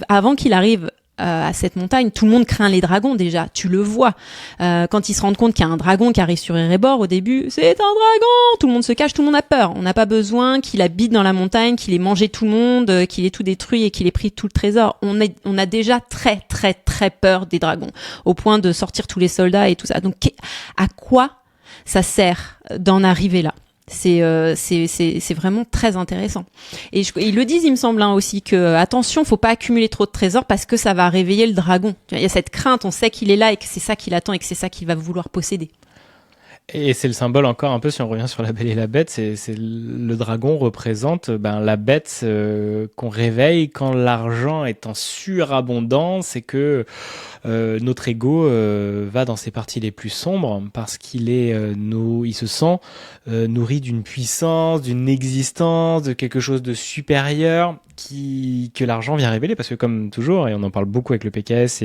avant qu'il arrive à cette montagne, tout le monde craint les dragons déjà. Tu le vois. Quand ils se rendent compte qu'il y a un dragon qui arrive sur Erebor au début, c'est un dragon. Tout le monde se cache, tout le monde a peur. On n'a pas besoin qu'il habite dans la montagne, qu'il ait mangé tout le monde, qu'il ait tout détruit et qu'il ait pris tout le trésor. On a déjà très très très peur des dragons, au point de sortir tous les soldats et tout ça. Donc à quoi ça sert d'en arriver là ? C'est vraiment très intéressant. Et ils le disent, il me semble, aussi, que attention, faut pas accumuler trop de trésors parce que ça va réveiller le dragon. Il y a cette crainte, on sait qu'il est là et que c'est ça qu'il attend et que c'est ça qu'il va vouloir posséder. Et c'est le symbole encore un peu, si on revient sur La Belle et la Bête, c'est le dragon représente la bête qu'on réveille quand l'argent est en surabondance et que notre ego va dans ses parties les plus sombres parce qu'il il se sent nourri d'une puissance, d'une existence, de quelque chose de supérieur que l'argent vient révéler, parce que comme toujours, et on en parle beaucoup avec le PKS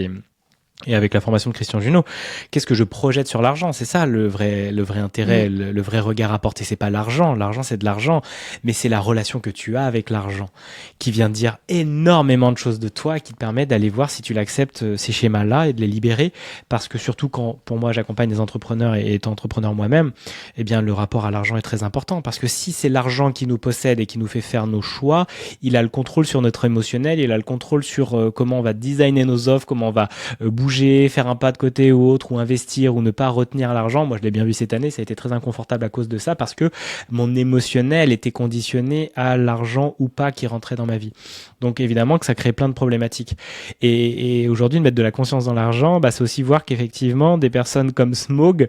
et avec la formation de Christian Junod, qu'est-ce que je projette sur l'argent ? C'est ça le vrai intérêt, le vrai regard à porter. C'est pas l'argent, c'est de l'argent, mais c'est la relation que tu as avec l'argent qui vient dire énormément de choses de toi, qui te permet d'aller voir si tu l'acceptes, ces schémas-là, et de les libérer. Parce que surtout quand, pour moi, j'accompagne des entrepreneurs et étant entrepreneur moi-même, eh bien, le rapport à l'argent est très important. Parce que si c'est l'argent qui nous possède et qui nous fait faire nos choix, il a le contrôle sur notre émotionnel, il a le contrôle sur comment on va designer nos offres, comment on va bouger, faire un pas de côté ou autre, ou investir, ou ne pas retenir l'argent. Moi, je l'ai bien vu cette année, ça a été très inconfortable à cause de ça, parce que mon émotionnel était conditionné à l'argent ou pas qui rentrait dans ma vie. Donc évidemment que ça crée plein de problématiques. Et aujourd'hui, de mettre de la conscience dans l'argent, c'est aussi voir qu'effectivement, des personnes comme Smaug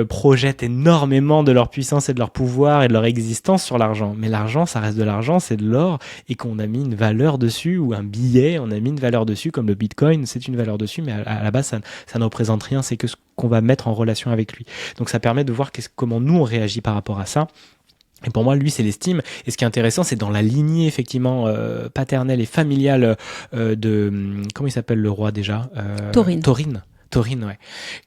projettent énormément de leur puissance et de leur pouvoir et de leur existence sur l'argent. Mais l'argent, ça reste de l'argent, c'est de l'or, et qu'on a mis une valeur dessus, ou un billet, on a mis une valeur dessus, comme le Bitcoin, c'est une valeur dessus, mais à la base, ça ne représente rien, c'est que ce qu'on va mettre en relation avec lui. Donc ça permet de voir comment nous on réagit par rapport à ça. Et pour moi, lui, c'est l'estime. Et ce qui est intéressant, c'est dans la lignée, effectivement, paternelle et familiale de... Comment il s'appelle le roi déjà ? Taurine. Thorin, ouais.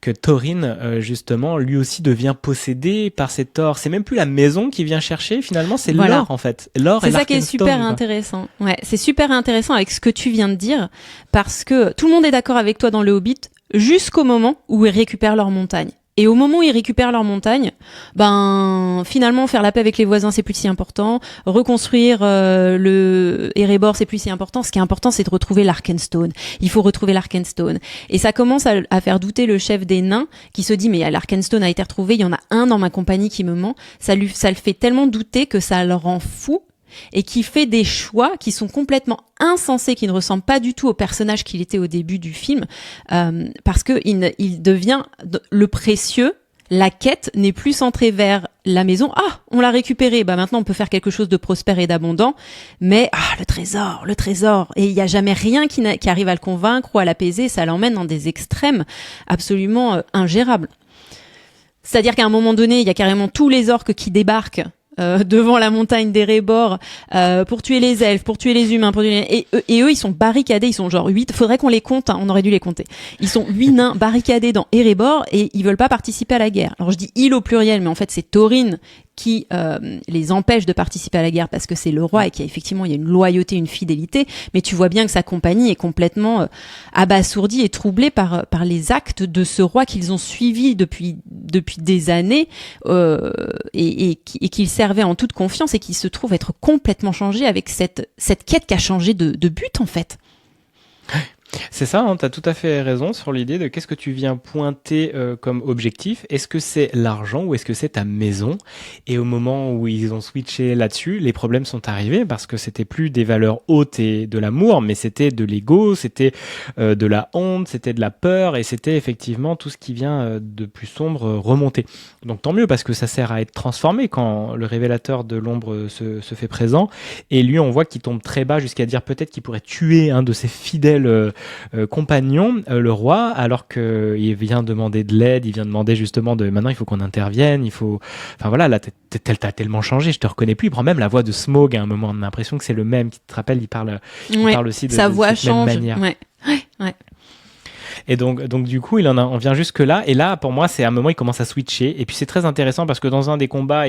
Que Thorin, justement, lui aussi devient possédé par cet or. C'est même plus la maison qui vient chercher, finalement, c'est l'or, en fait. L'or c'est et ça qui est l'Arkenstone, super quoi. intéressant. Ouais, c'est super intéressant avec ce que tu viens de dire, parce que tout le monde est d'accord avec toi dans le Hobbit, jusqu'au moment où ils récupèrent leur montagne. Et au moment où ils récupèrent leur montagne, finalement, faire la paix avec les voisins, c'est plus si important. Reconstruire le Erebor, c'est plus si important. Ce qui est important, c'est de retrouver l'Arkenstone. Il faut retrouver l'Arkenstone. Et ça commence à faire douter le chef des nains, qui se dit, mais l'Arkenstone a été retrouvé, il y en a un dans ma compagnie qui me ment. Ça le fait tellement douter que ça le rend fou. Et qui fait des choix qui sont complètement insensés, qui ne ressemblent pas du tout au personnage qu'il était au début du film, parce que il devient le précieux. La quête n'est plus centrée vers la maison. Ah, on l'a récupéré. Maintenant, on peut faire quelque chose de prospère et d'abondant. Mais le trésor. Et il n'y a jamais rien qui arrive à le convaincre ou à l'apaiser. Ça l'emmène dans des extrêmes absolument ingérables. C'est-à-dire qu'à un moment donné, il y a carrément tous les orques qui débarquent devant la montagne d'Erebor pour tuer les elfes, pour tuer les humains, et eux ils sont barricadés, ils sont genre 8, faudrait qu'on les compte, on aurait dû les compter. Ils sont 8 nains barricadés dans Erebor et ils veulent pas participer à la guerre. Alors je dis ils au pluriel, mais en fait c'est Thorin qui les empêche de participer à la guerre parce que c'est le roi et qu'il y a effectivement il y a une loyauté, une fidélité, mais tu vois bien que sa compagnie est complètement abasourdie et troublée par les actes de ce roi qu'ils ont suivi depuis des années et qu'il servait en toute confiance et qui se trouve être complètement changé avec cette quête qui a changé de but en fait. C'est ça, hein, tu as tout à fait raison sur l'idée de qu'est-ce que tu viens pointer comme objectif. Est-ce que c'est l'argent ou est-ce que c'est ta maison? Et au moment où ils ont switché là-dessus, les problèmes sont arrivés parce que c'était plus des valeurs hautes et de l'amour, mais c'était de l'ego, c'était de la honte, c'était de la peur et c'était effectivement tout ce qui vient de plus sombre remonter. Donc tant mieux parce que ça sert à être transformé quand le révélateur de l'ombre se fait présent. Et lui, on voit qu'il tombe très bas jusqu'à dire peut-être qu'il pourrait tuer un de ses fidèles compagnon, le roi, alors qu'il vient demander de l'aide, il vient demander justement maintenant il faut qu'on intervienne, il faut, enfin voilà, là t'as tellement changé, je te reconnais plus. Il prend même la voix de Smaug à un moment, on a l'impression que c'est le même, qui te rappelle, il parle aussi de sa voix cette change, même manière. Ouais. Et donc du coup, on vient jusque là. Et là, pour moi, c'est à un moment, il commence à switcher. Et puis c'est très intéressant parce que dans un des combats,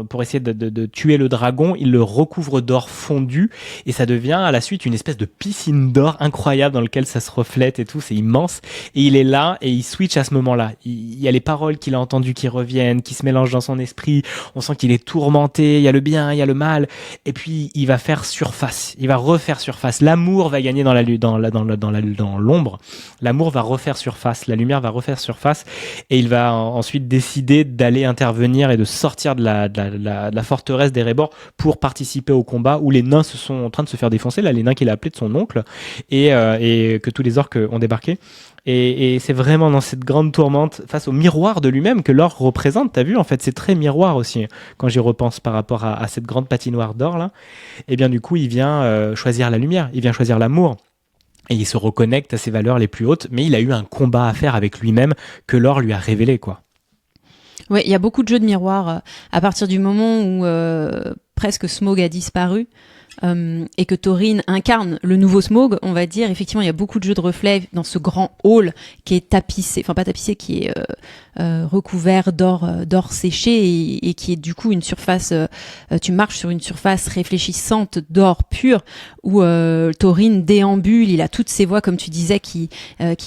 pour essayer de tuer le dragon, il le recouvre d'or fondu et ça devient à la suite une espèce de piscine d'or incroyable dans lequel ça se reflète et tout. C'est immense. Et il est là et il switch à ce moment-là. Il y a les paroles qu'il a entendues qui reviennent, qui se mélangent dans son esprit. On sent qu'il est tourmenté. Il y a le bien, il y a le mal. Et puis il va faire surface. Il va refaire surface. L'amour va gagner dans l'ombre. L'amour va refaire surface, la lumière va refaire surface et il va ensuite décider d'aller intervenir et de sortir de la forteresse d'Erebor pour participer au combat où les nains sont en train de se faire défoncer, là les nains qu'il a appelés de son oncle et que tous les orques ont débarqué. Et c'est vraiment dans cette grande tourmente face au miroir de lui-même que l'or représente. T'as vu, en fait, c'est très miroir aussi quand j'y repense par rapport à cette grande patinoire d'or là. Et bien du coup, il vient choisir la lumière, il vient choisir l'amour. Et il se reconnecte à ses valeurs les plus hautes, mais il a eu un combat à faire avec lui-même que l'or lui a révélé, quoi. Ouais, il y a beaucoup de jeux de miroir à partir du moment où presque Smaug a disparu et que Thorin incarne le nouveau Smaug, on va dire. Effectivement, il y a beaucoup de jeux de reflets dans ce grand hall qui est tapissé, enfin pas tapissé, qui est recouvert d'or séché et qui est du coup une surface, tu marches sur une surface réfléchissante d'or pur où Thorin déambule, il a toutes ces voix comme tu disais qui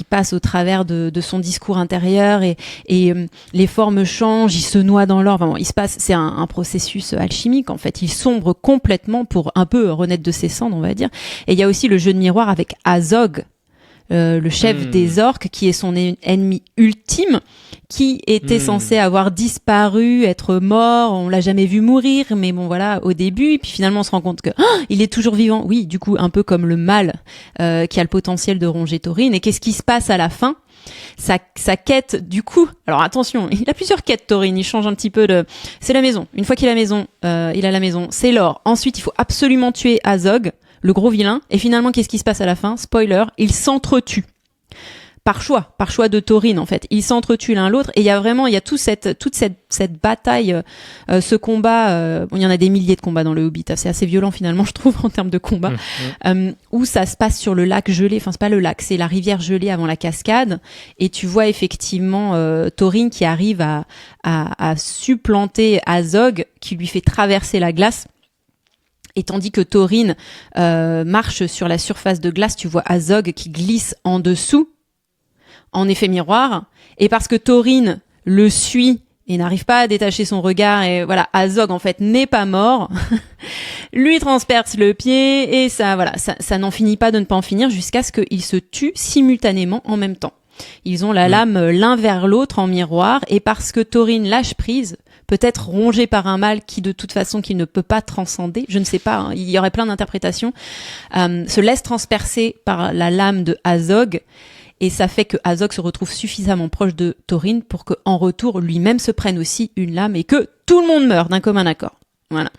passent au travers de son discours intérieur et les formes changent, il se noie dans l'or, enfin, bon, il se passe, c'est un processus alchimique en fait, il sombre complètement pour un peu renaître de ses cendres on va dire. Et il y a aussi le jeu de miroir avec Azog, le chef des orques qui est son ennemi ultime, qui était censé avoir disparu, être mort, on l'a jamais vu mourir, mais bon voilà au début, et puis finalement on se rend compte que il est toujours vivant. Oui, du coup un peu comme le mal qui a le potentiel de ronger Thorin. Et qu'est-ce qui se passe à la fin? Sa quête du coup, alors attention, il a plusieurs quêtes Thorin, il change un petit peu c'est la maison. Une fois qu'il a la maison, il a la maison, c'est l'or. Ensuite il faut absolument tuer Azog, le gros vilain. Et finalement qu'est-ce qui se passe à la fin? Spoiler, il s'entretue. par choix de Taurine en fait. Ils s'entretuent l'un l'autre et il y a toute cette bataille, ce combat. Il y en a des milliers de combats dans le Hobbit. C'est assez violent finalement, je trouve, en termes de combat, où ça se passe sur le lac gelé. Enfin, c'est pas le lac, c'est la rivière gelée avant la cascade. Et tu vois effectivement Taurine qui arrive à supplanter Azog, qui lui fait traverser la glace. Et tandis que Taurine marche sur la surface de glace, tu vois Azog qui glisse en dessous, en effet miroir. Et parce que Taurine le suit et n'arrive pas à détacher son regard, et voilà, Azog en fait n'est pas mort, lui transperce le pied, et ça n'en finit pas de ne pas en finir jusqu'à ce qu'ils se tuent simultanément en même temps. Ils ont la lame l'un vers l'autre en miroir, et parce que Taurine lâche prise, peut-être rongé par un mal qui de toute façon qu'il ne peut pas transcender, je ne sais pas, hein, il y aurait plein d'interprétations, se laisse transpercer par la lame de Azog, et ça fait que Azog se retrouve suffisamment proche de Taurine pour qu'en retour lui-même se prenne aussi une lame et que tout le monde meure d'un commun accord. Voilà.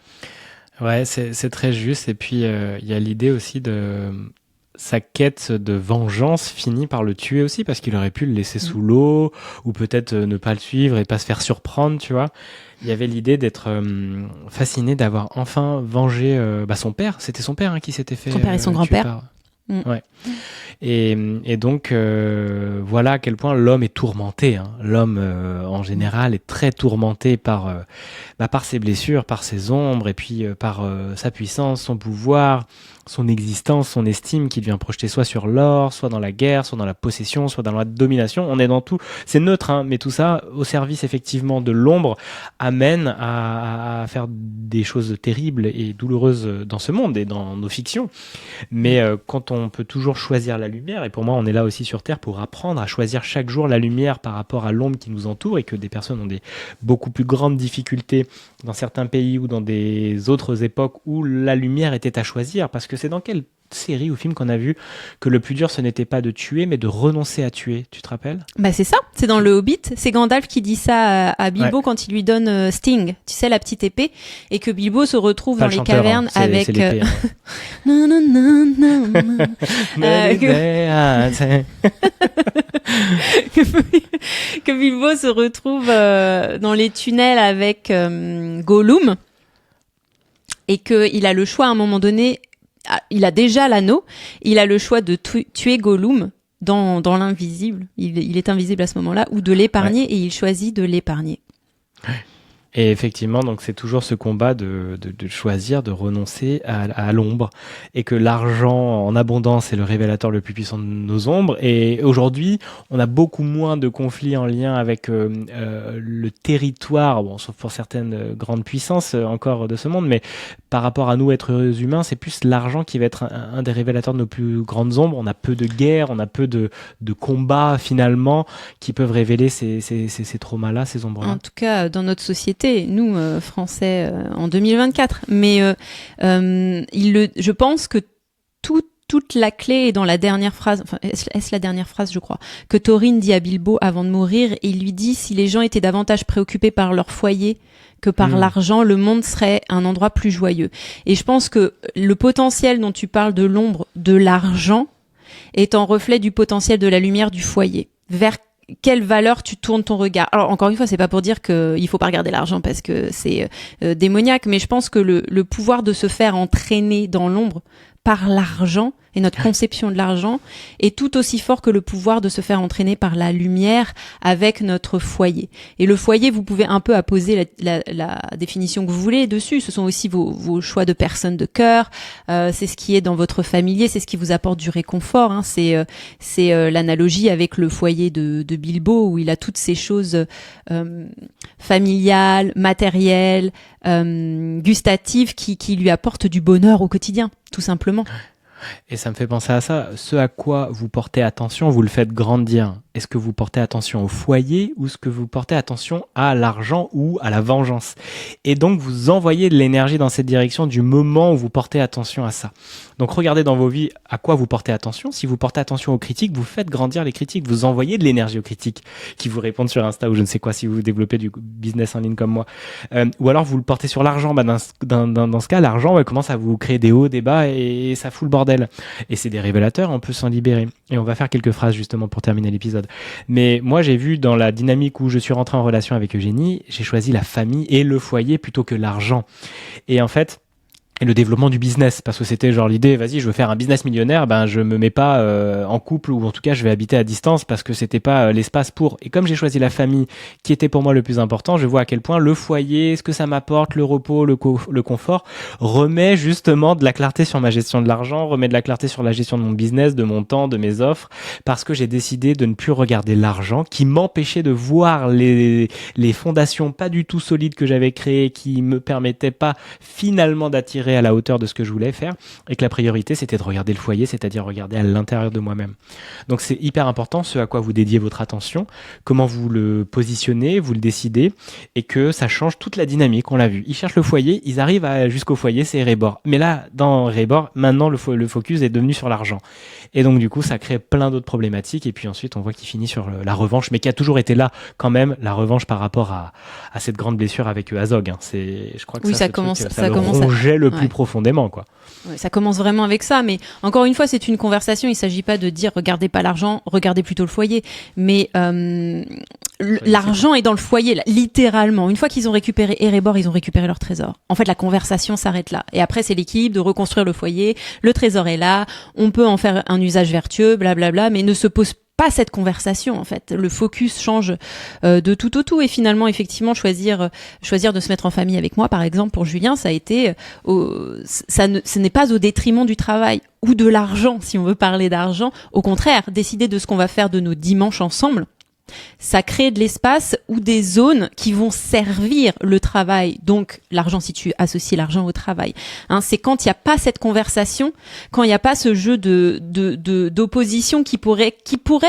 Ouais, c'est très juste. Et puis il y a l'idée aussi de sa quête de vengeance finit par le tuer aussi, parce qu'il aurait pu le laisser sous l'eau, ou peut-être ne pas le suivre et pas se faire surprendre, tu vois. Il y avait l'idée d'être fasciné d'avoir enfin vengé son père. C'était son père qui s'était fait... Son père et son grand-père. Ouais. Et donc voilà à quel point l'homme est tourmenté, hein. L'homme en général est très tourmenté par ses blessures, par ses ombres, et puis par sa puissance, son pouvoir, son existence, son estime qui vient projeter soit sur l'or, soit dans la guerre, soit dans la possession, soit dans la domination. On est dans tout, c'est neutre, hein, mais tout ça au service effectivement de l'ombre amène à faire des choses terribles et douloureuses dans ce monde et dans nos fictions. Mais quand on peut toujours choisir la lumière, et pour moi on est là aussi sur Terre pour apprendre à choisir chaque jour la lumière par rapport à l'ombre qui nous entoure, et que des personnes ont des beaucoup plus grandes difficultés dans certains pays ou dans des autres époques où la lumière était à choisir, parce que c'est dans quelle série ou film qu'on a vu que le plus dur ce n'était pas de tuer mais de renoncer à tuer, tu te rappelles? Bah c'est ça, c'est dans le Hobbit, c'est Gandalf qui dit ça à Bilbo quand il lui donne Sting, tu sais, la petite épée, et que Bilbo se retrouve dans les cavernes avec c'est l'épée, non non non non que Bilbo se retrouve dans les tunnels avec Gollum, et qu'il a le choix à un moment donné. Il a déjà l'anneau, il a le choix de tuer Gollum dans l'invisible, il est invisible à ce moment-là, ou de l'épargner, et il choisit de l'épargner. Et effectivement, donc c'est toujours ce combat de choisir, de renoncer à l'ombre, et que l'argent en abondance est le révélateur le plus puissant de nos ombres. Et aujourd'hui, on a beaucoup moins de conflits en lien avec le territoire, bon, sauf pour certaines grandes puissances encore de ce monde, mais par rapport à nous, êtres humains, c'est plus l'argent qui va être un des révélateurs de nos plus grandes ombres. On a peu de guerres, on a peu de combats finalement qui peuvent révéler ces traumas-là, ces ombres-là. En tout cas, dans notre société, nous, Français, en 2024. Mais je pense que toute la clé est dans la dernière phrase, enfin, est-ce la dernière phrase, je crois, que Taurine dit à Bilbo avant de mourir, et il lui dit: si les gens étaient davantage préoccupés par leur foyer que par l'argent, le monde serait un endroit plus joyeux. Et je pense que le potentiel dont tu parles de l'ombre, de l'argent, est en reflet du potentiel de la lumière du foyer. Vers quelle valeur tu tournes ton regard? Alors encore une fois, c'est pas pour dire qu'il faut pas regarder l'argent parce que c'est démoniaque, mais je pense que le pouvoir de se faire entraîner dans l'ombre par l'argent et notre conception de l'argent est tout aussi fort que le pouvoir de se faire entraîner par la lumière avec notre foyer. Et le foyer, vous pouvez un peu apposer la définition que vous voulez dessus. Ce sont aussi vos choix de personnes de cœur. C'est ce qui est dans votre familier, c'est ce qui vous apporte du réconfort. Hein. C'est l'analogie avec le foyer de Bilbo, où il a toutes ces choses familiales, matérielles, gustatives qui lui apportent du bonheur au quotidien, tout simplement. Et ça me fait penser à ça. Ce à quoi vous portez attention, vous le faites grandir. Est-ce que vous portez attention au foyer, ou est-ce que vous portez attention à l'argent ou à la vengeance? Et donc, vous envoyez de l'énergie dans cette direction du moment où vous portez attention à ça. Donc, regardez dans vos vies à quoi vous portez attention. Si vous portez attention aux critiques, vous faites grandir les critiques. Vous envoyez de l'énergie aux critiques qui vous répondent sur Insta ou je ne sais quoi, si vous développez du business en ligne comme moi. Ou alors, vous le portez sur l'argent. Dans ce cas, l'argent commence à vous créer des hauts, des bas, et ça fout le bordel. bordel. Et c'est des révélateurs, on peut s'en libérer. Et on va faire quelques phrases justement pour terminer l'épisode. Mais moi, j'ai vu dans la dynamique où je suis rentré en relation avec Eugénie, j'ai choisi la famille et le foyer plutôt que l'argent. Et en fait, et le développement du business, parce que c'était genre l'idée, vas-y, je veux faire un business millionnaire, ben je me mets pas en couple, ou en tout cas je vais habiter à distance parce que c'était pas l'espace pour. Et comme j'ai choisi la famille qui était pour moi le plus important, je vois à quel point le foyer, ce que ça m'apporte, le repos, le confort, remet justement de la clarté sur ma gestion de l'argent, remet de la clarté sur la gestion de mon business, de mon temps, de mes offres, parce que j'ai décidé de ne plus regarder l'argent qui m'empêchait de voir les fondations pas du tout solides que j'avais créées, qui me permettaient pas finalement d'attirer à la hauteur de ce que je voulais faire, et que la priorité c'était de regarder le foyer, c'est-à-dire regarder à l'intérieur de moi-même. Donc c'est hyper important ce à quoi vous dédiez votre attention, comment vous le positionnez, vous le décidez, et que ça change toute la dynamique. On l'a vu, ils cherchent le foyer, ils arrivent jusqu'au foyer, c'est Erebor. Mais là, dans Erebor, maintenant le focus est devenu sur l'argent. Et donc du coup ça crée plein d'autres problématiques, et puis ensuite on voit qu'il finit sur la revanche, mais qui a toujours été là quand même, la revanche par rapport à cette grande blessure avec Azog. Je crois que oui, ça le rongeait le plus profondément, quoi. Ouais, ça commence vraiment avec ça, mais encore une fois, c'est une conversation. Il s'agit pas de dire regardez pas l'argent, regardez plutôt le foyer. Mais l'argent est dans le foyer, là, littéralement. Une fois qu'ils ont récupéré Erebor, ils ont récupéré leur trésor. En fait, la conversation s'arrête là. Et après, c'est l'équipe de reconstruire le foyer. Le trésor est là. On peut en faire un usage vertueux, blablabla, mais ne se pose pas cette conversation, en fait. Le focus change de tout au tout, et finalement, effectivement, choisir de se mettre en famille avec moi, par exemple, pour Julien, ça a été ce n'est pas au détriment du travail ou de l'argent, si on veut parler d'argent. Au contraire, décider de ce qu'on va faire de nos dimanches ensemble, ça crée de l'espace ou des zones qui vont servir le travail. Donc l'argent, si tu associes l'argent au travail, c'est quand il n'y a pas cette conversation, quand il n'y a pas ce jeu d'opposition qui pourrait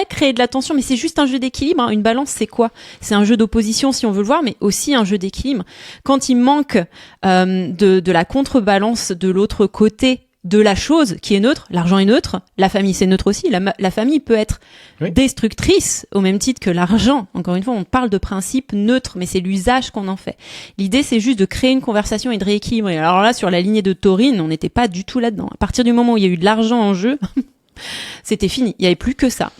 créer de la tension, mais c'est juste un jeu d'équilibre. Une balance, c'est quoi? C'est un jeu d'opposition si on veut le voir, mais aussi un jeu d'équilibre. Quand il manque de la contrebalance de l'autre côté de la chose qui est neutre, l'argent est neutre, la famille c'est neutre aussi, la famille peut être destructrice au même titre que l'argent. Encore une fois, on parle de principe neutre, mais c'est l'usage qu'on en fait. L'idée, c'est juste de créer une conversation et de rééquilibrer. Alors là, sur la lignée de Taurine, on n'était pas du tout là-dedans. À partir du moment où il y a eu de l'argent en jeu, c'était fini, il n'y avait plus que ça.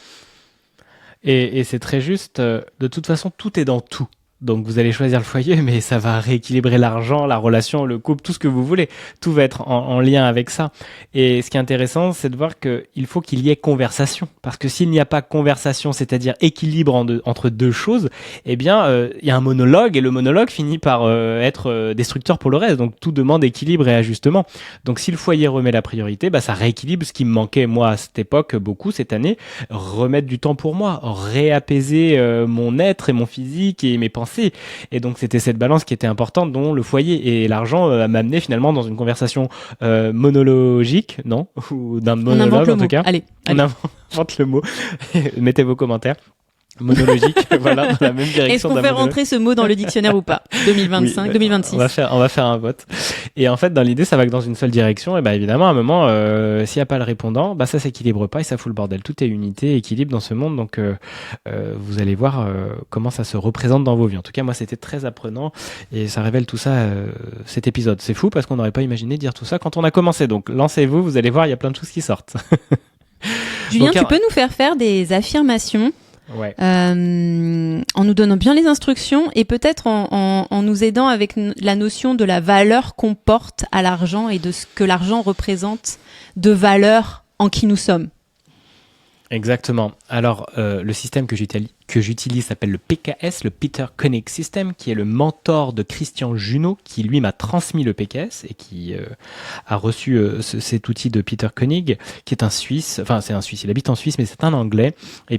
Et c'est très juste, de toute façon, tout est dans tout. Donc vous allez choisir le foyer, mais ça va rééquilibrer l'argent, la relation, le couple, tout ce que vous voulez. Tout va être en lien avec ça. Et ce qui est intéressant, c'est de voir qu'il faut qu'il y ait conversation. Parce que s'il n'y a pas conversation, c'est-à-dire équilibre entre deux choses, eh bien, il y a un monologue, et le monologue finit par être destructeur pour le reste. Donc tout demande équilibre et ajustement. Donc si le foyer remet la priorité, ça rééquilibre ce qui me manquait, moi, à cette époque, beaucoup, cette année. Remettre du temps pour moi, réapaiser mon être et mon physique et mes pensées. Et donc c'était cette balance qui était importante, dont le foyer et l'argent m'a amené finalement dans une conversation monologique, non, ou d'un monologue en tout cas. Allez. On invente le mot. Mettez vos commentaires. Monologique, voilà, dans la même direction. Est-ce qu'on fait rentrer ce mot dans le dictionnaire ou pas? 2025, oui, 2026. On va faire un vote. Et en fait, dans l'idée, ça va que dans une seule direction. Et évidemment, à un moment, s'il n'y a pas le répondant, ça s'équilibre pas et ça fout le bordel. Tout est unité, équilibre dans ce monde. Donc, vous allez voir comment ça se représente dans vos vies. En tout cas, moi, c'était très apprenant et ça révèle tout ça, cet épisode. C'est fou parce qu'on n'aurait pas imaginé dire tout ça quand on a commencé. Donc, lancez-vous, vous allez voir, il y a plein de choses qui sortent. Julien, donc, tu peux nous faire des affirmations? Ouais. En nous donnant bien les instructions et peut-être en nous aidant avec la notion de la valeur qu'on porte à l'argent et de ce que l'argent représente de valeur en qui nous sommes. Exactement. Alors, le système que j'utilise s'appelle le PKS, le Peter Koenig System, qui est le mentor de Christian Junod, qui lui m'a transmis le PKS et qui a reçu cet outil de Peter Koenig, qui est un Suisse. Enfin, c'est un Suisse. Il habite en Suisse, mais c'est un Anglais. Et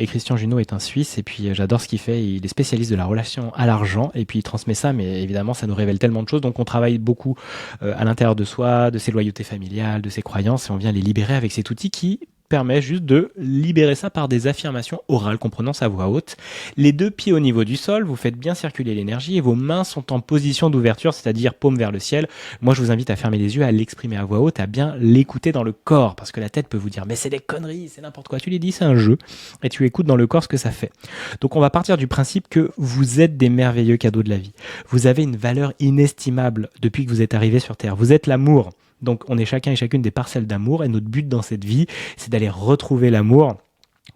Christian Junod est un Suisse. Et puis, j'adore ce qu'il fait. Il est spécialiste de la relation à l'argent. Et puis, il transmet ça. Mais évidemment, ça nous révèle tellement de choses. Donc, on travaille beaucoup à l'intérieur de soi, de ses loyautés familiales, de ses croyances, et on vient les libérer avec cet outil qui permet juste de libérer ça par des affirmations orales, qu'on prononce à voix haute. Les deux pieds au niveau du sol, vous faites bien circuler l'énergie et vos mains sont en position d'ouverture, c'est-à-dire paume vers le ciel. Moi, je vous invite à fermer les yeux, à l'exprimer à voix haute, à bien l'écouter dans le corps, parce que la tête peut vous dire « mais c'est des conneries, c'est n'importe quoi ». Tu les dis, c'est un jeu, et tu écoutes dans le corps ce que ça fait. Donc, on va partir du principe que vous êtes des merveilleux cadeaux de la vie. Vous avez une valeur inestimable depuis que vous êtes arrivé sur Terre. Vous êtes l'amour. Donc on est chacun et chacune des parcelles d'amour et notre but dans cette vie, c'est d'aller retrouver l'amour.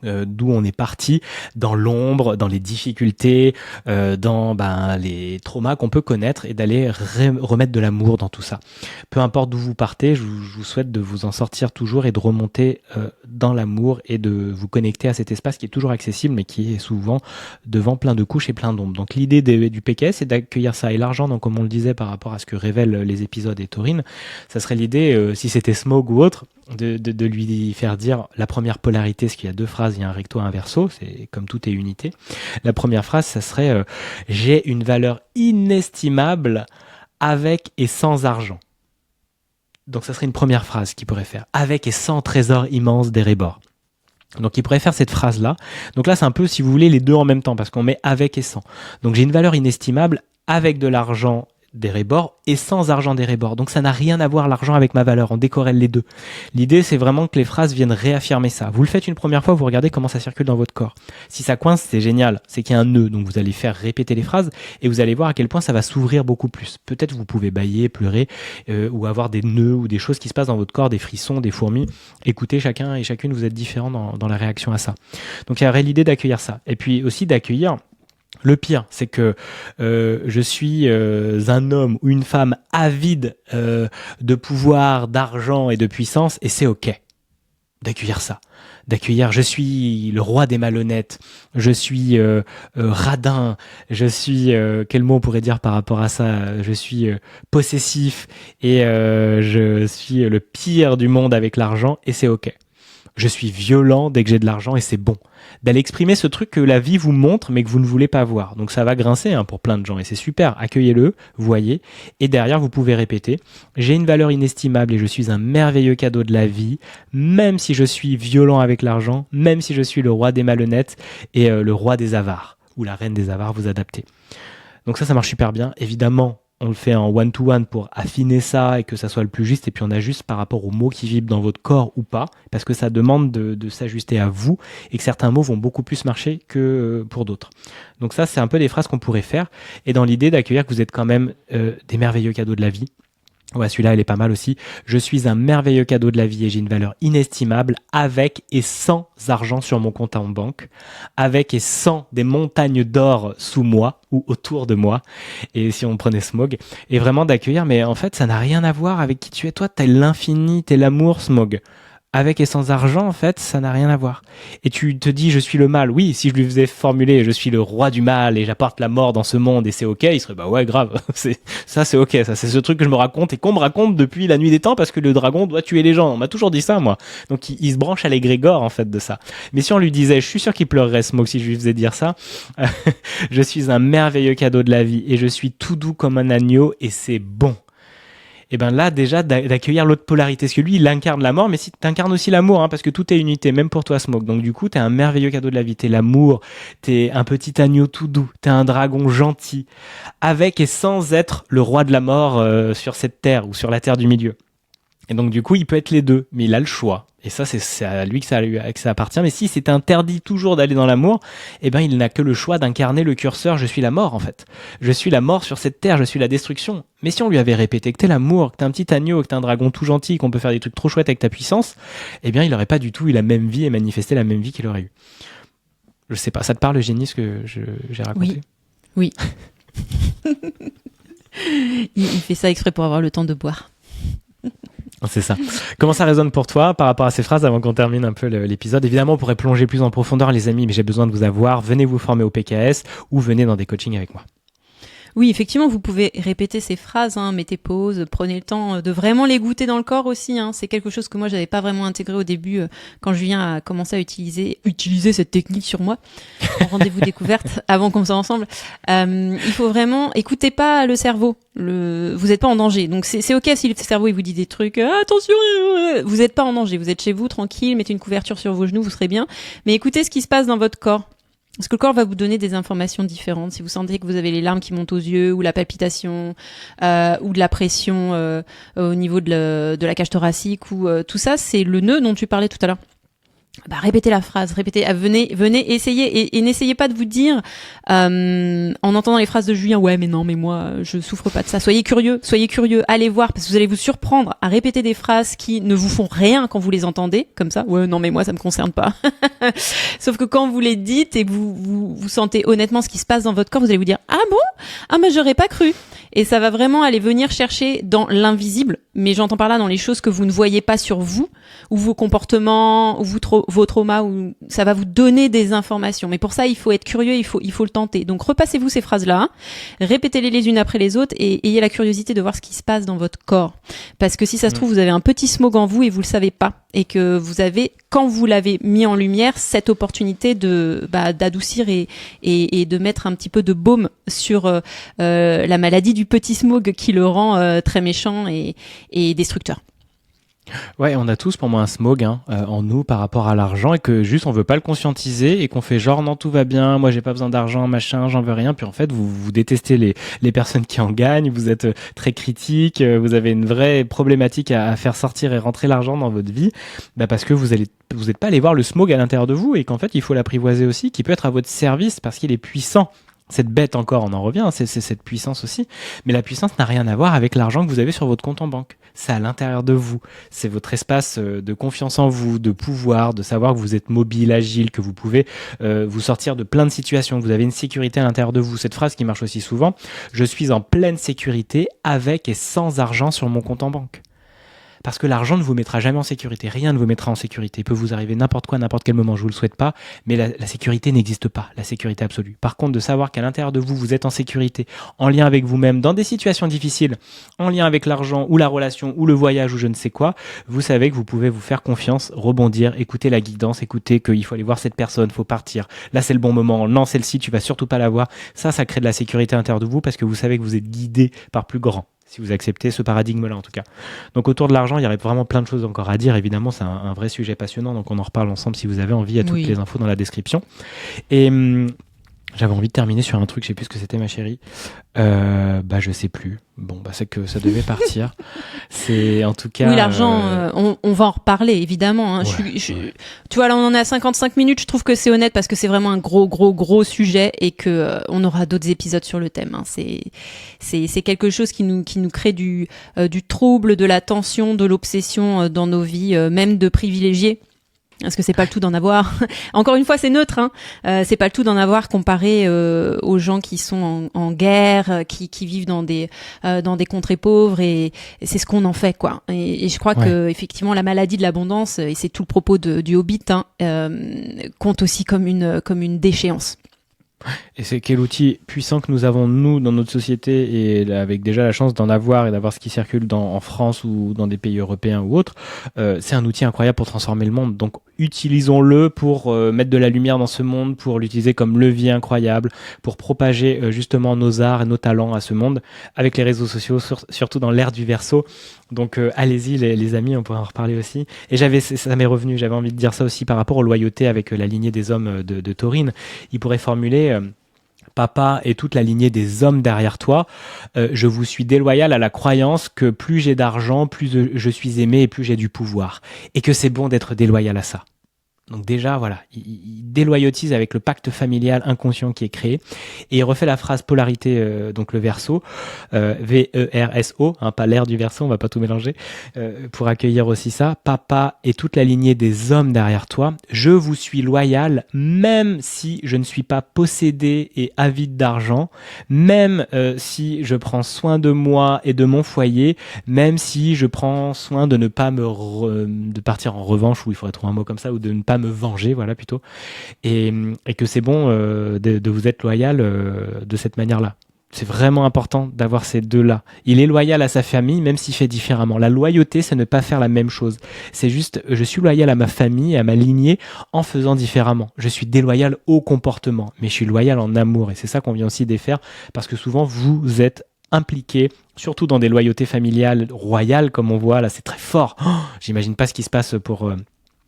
D'où on est parti, dans l'ombre, dans les difficultés, dans les traumas qu'on peut connaître et d'aller remettre de l'amour dans tout ça. Peu importe d'où vous partez, je vous souhaite de vous en sortir toujours et de remonter dans l'amour et de vous connecter à cet espace qui est toujours accessible mais qui est souvent devant plein de couches et plein d'ombres. Donc l'idée du PKS c'est d'accueillir ça. Et l'argent, donc comme on le disait par rapport à ce que révèlent les épisodes et Taurine, ça serait l'idée, si c'était Smaug ou autre, de lui faire dire la première polarité, parce qu'il y a 2 phrases, il y a un recto et un verso, c'est comme tout est unité. La première phrase, ça serait j'ai une valeur inestimable avec et sans argent. Donc ça serait une première phrase qu'il pourrait faire, avec et sans trésor immense d'Erebor. Donc il pourrait faire cette phrase-là. Donc là c'est un peu, si vous voulez, les deux en même temps, parce qu'on met avec et sans. Donc j'ai une valeur inestimable avec de l'argent d'Erebor et sans argent d'Erebor. Donc ça n'a rien à voir l'argent avec ma valeur, on décorrèle les deux. L'idée c'est vraiment que les phrases viennent réaffirmer ça. Vous le faites une première fois, vous regardez comment ça circule dans votre corps. Si ça coince, c'est génial, c'est qu'il y a un nœud, donc vous allez faire répéter les phrases et vous allez voir à quel point ça va s'ouvrir beaucoup plus. Peut-être vous pouvez bâiller, pleurer ou avoir des nœuds ou des choses qui se passent dans votre corps, des frissons, des fourmis. Écoutez, chacun et chacune, vous êtes différents dans la réaction à ça. Donc il y aurait l'idée d'accueillir ça. Et puis aussi d'accueillir le pire, c'est que je suis un homme ou une femme avide de pouvoir, d'argent et de puissance, et c'est ok d'accueillir ça. D'accueillir, je suis le roi des malhonnêtes, je suis radin, je suis, quel mot on pourrait dire par rapport à ça, je suis possessif et je suis le pire du monde avec l'argent, et c'est ok. Je suis violent dès que j'ai de l'argent et c'est bon. D'aller exprimer ce truc que la vie vous montre mais que vous ne voulez pas voir. Donc ça va grincer pour plein de gens et c'est super. Accueillez-le, voyez. Et derrière, vous pouvez répéter. J'ai une valeur inestimable et je suis un merveilleux cadeau de la vie, même si je suis violent avec l'argent, même si je suis le roi des malhonnêtes et le roi des avares, ou la reine des avares, vous adaptez. Donc ça marche super bien. Évidemment, on le fait en one-to-one pour affiner ça et que ça soit le plus juste. Et puis on ajuste par rapport aux mots qui vibrent dans votre corps ou pas, parce que ça demande de s'ajuster à vous et que certains mots vont beaucoup plus marcher que pour d'autres. Donc ça, c'est un peu des phrases qu'on pourrait faire. Et dans l'idée d'accueillir que vous êtes quand même des merveilleux cadeaux de la vie. Ouais, celui-là, elle est pas mal aussi. Je suis un merveilleux cadeau de la vie et j'ai une valeur inestimable avec et sans argent sur mon compte en banque, avec et sans des montagnes d'or sous moi ou autour de moi. Et si on prenait Smaug, et vraiment d'accueillir, mais en fait, ça n'a rien à voir avec qui tu es. Toi, t'es l'infini, t'es l'amour, Smaug. Avec et sans argent, en fait, ça n'a rien à voir. Et tu te dis, je suis le mal. Oui, si je lui faisais formuler, je suis le roi du mal et j'apporte la mort dans ce monde et c'est ok, il serait, bah ouais, grave. C'est ok. Ça, c'est ce truc que je me raconte et qu'on me raconte depuis la nuit des temps parce que le dragon doit tuer les gens. On m'a toujours dit ça, moi. Donc, il se branche à l'égrégore, en fait, de ça. Mais si on lui disait, je suis sûr qu'il pleurerait, Smaug, si je lui faisais dire ça, je suis un merveilleux cadeau de la vie et je suis tout doux comme un agneau et c'est bon. Et ben là déjà d'accueillir l'autre polarité, parce que lui il incarne la mort, mais si t'incarnes aussi l'amour, parce que tout est unité, même pour toi Smaug. Donc du coup t'es un merveilleux cadeau de la vie, t'es l'amour, t'es un petit agneau tout doux, t'es un dragon gentil, avec et sans être le roi de la mort sur cette terre ou sur la terre du milieu. Et donc du coup il peut être les deux, mais il a le choix. Et ça c'est à lui que ça appartient. Mais si c'est interdit toujours d'aller dans l'amour, eh ben il n'a que le choix d'incarner le curseur. Je suis la mort en fait. Je suis la mort sur cette terre. Je suis la destruction. Mais si on lui avait répété que t'es l'amour, que t'es un petit agneau, que t'es un dragon tout gentil, qu'on peut faire des trucs trop chouettes avec ta puissance, eh bien il aurait pas du tout eu la même vie et manifesté la même vie qu'il aurait eu. Je sais pas. Ça te parle, Eugénie, ce que j'ai raconté? Oui. il fait ça exprès pour avoir le temps de boire. C'est ça. Comment ça résonne pour toi par rapport à ces phrases avant qu'on termine un peu l'épisode? Évidemment, on pourrait plonger plus en profondeur, les amis, mais j'ai besoin de vous avoir. Venez vous former au PKS ou venez dans des coachings avec moi. Oui, effectivement, vous pouvez répéter ces phrases, mettez pause, prenez le temps de vraiment les goûter dans le corps aussi. C'est quelque chose que moi, j'avais pas vraiment intégré au début quand Julien a commencé à utiliser cette technique sur moi en rendez-vous découverte avant qu'on soit ensemble. Il faut vraiment, écoutez pas le cerveau. Vous êtes pas en danger. Donc c'est ok si le cerveau il vous dit des trucs, attention, vous êtes pas en danger. Vous êtes chez vous, tranquille, mettez une couverture sur vos genoux, vous serez bien. Mais écoutez ce qui se passe dans votre corps. Parce que le corps va vous donner des informations différentes. Si vous sentez que vous avez les larmes qui montent aux yeux, ou la palpitation, ou de la pression au niveau de la cage thoracique, ou tout ça, c'est le nœud dont tu parlais tout à l'heure. Répétez la phrase, venez, essayez et n'essayez pas de vous dire en entendant les phrases de Julien, ouais mais non mais moi je souffre pas de ça. Soyez curieux, allez voir parce que vous allez vous surprendre à répéter des phrases qui ne vous font rien quand vous les entendez, comme ça, ouais non mais moi ça me concerne pas. Sauf que quand vous les dites et que vous sentez honnêtement ce qui se passe dans votre corps, vous allez vous dire ah bon, ah mais j'aurais pas cru. Et ça va vraiment aller venir chercher dans l'invisible, mais j'entends par là dans les choses que vous ne voyez pas sur vous, ou vos comportements, ou vos traumas, ou ça va vous donner des informations. Mais pour ça, il faut être curieux, il faut le tenter. Donc repassez-vous ces phrases-là, répétez-les les unes après les autres, et ayez la curiosité de voir ce qui se passe dans votre corps. Parce que si ça se trouve, vous avez un petit smog en vous et vous le savez pas. Et que vous avez, quand vous l'avez mis en lumière, cette opportunité d'adoucir et de mettre un petit peu de baume sur la maladie du petit smog qui le rend très méchant et destructeur. Ouais, on a tous pour moi un smog en nous par rapport à l'argent et que juste on veut pas le conscientiser et qu'on fait genre non tout va bien, moi j'ai pas besoin d'argent, machin, j'en veux rien, puis en fait vous détestez les personnes qui en gagnent, vous êtes très critique, vous avez une vraie problématique à faire sortir et rentrer l'argent dans votre vie, parce que vous êtes pas allé voir le smog à l'intérieur de vous et qu'en fait il faut l'apprivoiser aussi, qui peut être à votre service parce qu'il est puissant. Cette bête encore, on en revient, c'est cette puissance aussi. Mais la puissance n'a rien à voir avec l'argent que vous avez sur votre compte en banque. C'est à l'intérieur de vous. C'est votre espace de confiance en vous, de pouvoir, de savoir que vous êtes mobile, agile, que vous pouvez vous sortir de plein de situations, que vous avez une sécurité à l'intérieur de vous. Cette phrase qui marche aussi souvent, je suis en pleine sécurité avec et sans argent sur mon compte en banque. Parce que l'argent ne vous mettra jamais en sécurité. Rien ne vous mettra en sécurité. Il peut vous arriver n'importe quoi, n'importe quel moment. Je vous le souhaite pas. Mais la sécurité n'existe pas. La sécurité absolue. Par contre, de savoir qu'à l'intérieur de vous, vous êtes en sécurité, en lien avec vous-même, dans des situations difficiles, en lien avec l'argent ou la relation ou le voyage ou je ne sais quoi, vous savez que vous pouvez vous faire confiance, rebondir, écouter la guidance, écouter qu'il faut aller voir cette personne, faut partir. Là, c'est le bon moment. Non, celle-ci, tu vas surtout pas la voir. Ça crée de la sécurité à l'intérieur de vous parce que vous savez que vous êtes guidé par plus grand. Si vous acceptez ce paradigme-là en tout cas. Donc autour de l'argent, il y aurait vraiment plein de choses encore à dire. Évidemment, c'est un vrai sujet passionnant, donc on en reparle ensemble si vous avez envie. Il y a toutes les infos dans la description. Et j'avais envie de terminer sur un truc, je sais plus ce que c'était ma chérie. Je sais plus. Bon, c'est que ça devait partir. C'est en tout cas... Oui, l'argent, on va en reparler, évidemment. Ouais, tu vois, là, on en est à 55 minutes. Je trouve que c'est honnête parce que c'est vraiment un gros sujet et que on aura d'autres épisodes sur le thème. C'est quelque chose qui nous crée du trouble, de la tension, de l'obsession dans nos vies, même de privilégiés. Parce que c'est pas le tout d'en avoir. Encore une fois, c'est neutre. C'est pas le tout d'en avoir comparé aux gens qui sont en guerre, qui vivent dans des contrées pauvres et c'est ce qu'on en fait quoi. Et je crois que effectivement la maladie de l'abondance et c'est tout le propos du Hobbit compte aussi comme une déchéance. Et c'est quel outil puissant que nous avons nous dans notre société et avec déjà la chance d'en avoir et d'avoir ce qui circule en France ou dans des pays européens ou autres, c'est un outil incroyable pour transformer le monde. Donc utilisons-le pour mettre de la lumière dans ce monde, pour l'utiliser comme levier incroyable, pour propager justement nos arts et nos talents à ce monde avec les réseaux sociaux, surtout dans l'ère du Verseau. Donc allez-y les amis, on pourra en reparler aussi. Et ça m'est revenu, j'avais envie de dire ça aussi par rapport aux loyautés avec la lignée des hommes de Taurine. Il pourrait formuler papa et toute la lignée des hommes derrière toi, je vous suis déloyal à la croyance que plus j'ai d'argent, plus je suis aimé et plus j'ai du pouvoir. Et que c'est bon d'être déloyal à ça. Donc déjà, voilà, il déloyotise avec le pacte familial inconscient qui est créé. Et il refait la phrase polarité, donc le Verseau, V-E-R-S-O, pas l'air du Verseau, on va pas tout mélanger, pour accueillir aussi ça. Papa et toute la lignée des hommes derrière toi, je vous suis loyal, même si je ne suis pas possédé et avide d'argent, même si je prends soin de moi et de mon foyer, même si je prends soin de ne pas de partir en revanche, ou il faudrait trouver un mot comme ça, ou de ne pas me venger, voilà plutôt, et que c'est bon de vous être loyal de cette manière-là. C'est vraiment important d'avoir ces deux-là. Il est loyal à sa famille, même s'il fait différemment. La loyauté, c'est ne pas faire la même chose. C'est juste, je suis loyal à ma famille, à ma lignée, en faisant différemment. Je suis déloyal au comportement, mais je suis loyal en amour, et c'est ça qu'on vient aussi défaire, parce que souvent, vous êtes impliqués, surtout dans des loyautés familiales royales, comme on voit là, c'est très fort. J'imagine pas ce qui se passe pour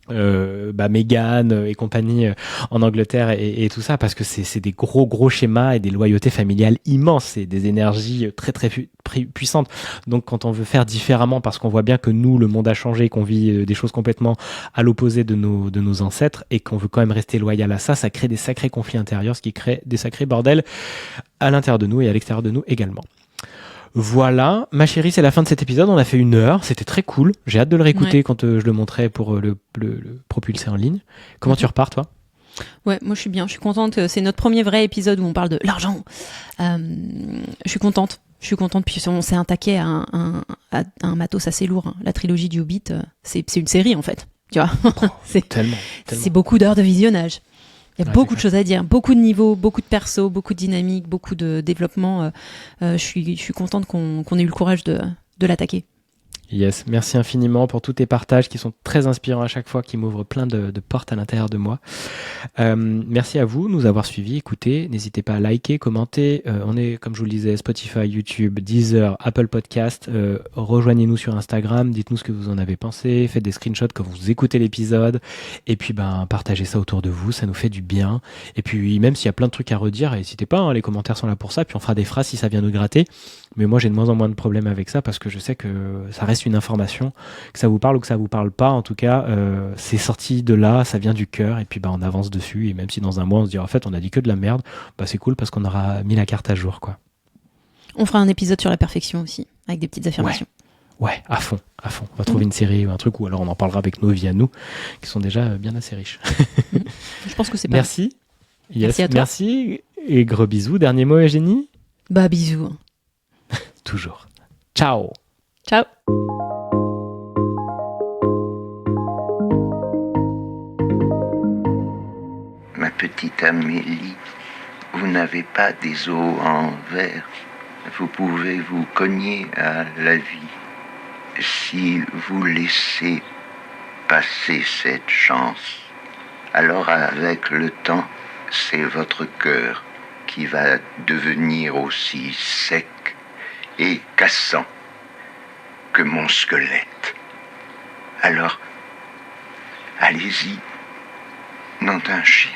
Meghan et compagnie en Angleterre et tout ça, parce que c'est des gros schémas et des loyautés familiales immenses et des énergies très puissantes. Donc quand on veut faire différemment, parce qu'on voit bien que nous, le monde a changé, qu'on vit des choses complètement à l'opposé de nos ancêtres, et qu'on veut quand même rester loyal à ça crée des sacrés conflits intérieurs, ce qui crée des sacrés bordels à l'intérieur de nous et à l'extérieur de nous également. Voilà, ma chérie, c'est la fin de cet épisode. On a fait 1 heure, c'était très cool. J'ai hâte de le réécouter quand je le montrerai pour le propulser en ligne. Comment tu repars, toi ? Ouais, moi je suis bien, je suis contente. C'est notre premier vrai épisode où on parle de l'argent. Je suis contente, puis on s'est attaqué à un matos assez lourd. La trilogie du Hobbit, c'est une série en fait. Tu vois, tellement. C'est beaucoup d'heures de visionnage. Il y a beaucoup de clair. choses à dire, beaucoup de niveaux, beaucoup de persos, beaucoup de dynamique, beaucoup de développement. Je suis contente qu'on ait eu le courage de l'attaquer. Yes, merci infiniment pour tous tes partages qui sont très inspirants à chaque fois, qui m'ouvrent plein de portes à l'intérieur de moi. Merci à vous de nous avoir suivis, écoutés. N'hésitez pas à liker, commenter. On est, comme je vous le disais, Spotify, YouTube, Deezer, Apple Podcast. Rejoignez-nous sur Instagram, dites-nous ce que vous en avez pensé, faites des screenshots quand vous écoutez l'épisode. Et puis, partagez ça autour de vous, ça nous fait du bien. Et puis, même s'il y a plein de trucs à redire, n'hésitez pas, les commentaires sont là pour ça. Puis on fera des phrases si ça vient nous gratter. Mais moi, j'ai de moins en moins de problèmes avec ça parce que je sais que ça reste une information, que ça vous parle ou que ça vous parle pas. En tout cas, c'est sorti de là, ça vient du cœur et puis on avance dessus. Et même si dans un mois, on se dit en fait, on a dit que de la merde, c'est cool parce qu'on aura mis la carte à jour, quoi. On fera un épisode sur la perfection aussi, avec des petites affirmations. Ouais, à fond. On va trouver une série ou un truc, ou alors on en parlera avec nos vies à nous, qui sont déjà bien assez riches. Je pense que c'est pas. Merci. Merci à toi. Merci et gros bisous. Dernier mot, Eugénie ? Bisous. Toujours. Ciao. Ciao. Ma petite Amélie, vous n'avez pas des os en verre. Vous pouvez vous cogner à la vie. Si vous laissez passer cette chance, alors avec le temps, c'est votre cœur qui va devenir aussi sec et cassant que mon squelette. Alors, allez-y, nom d'un chien.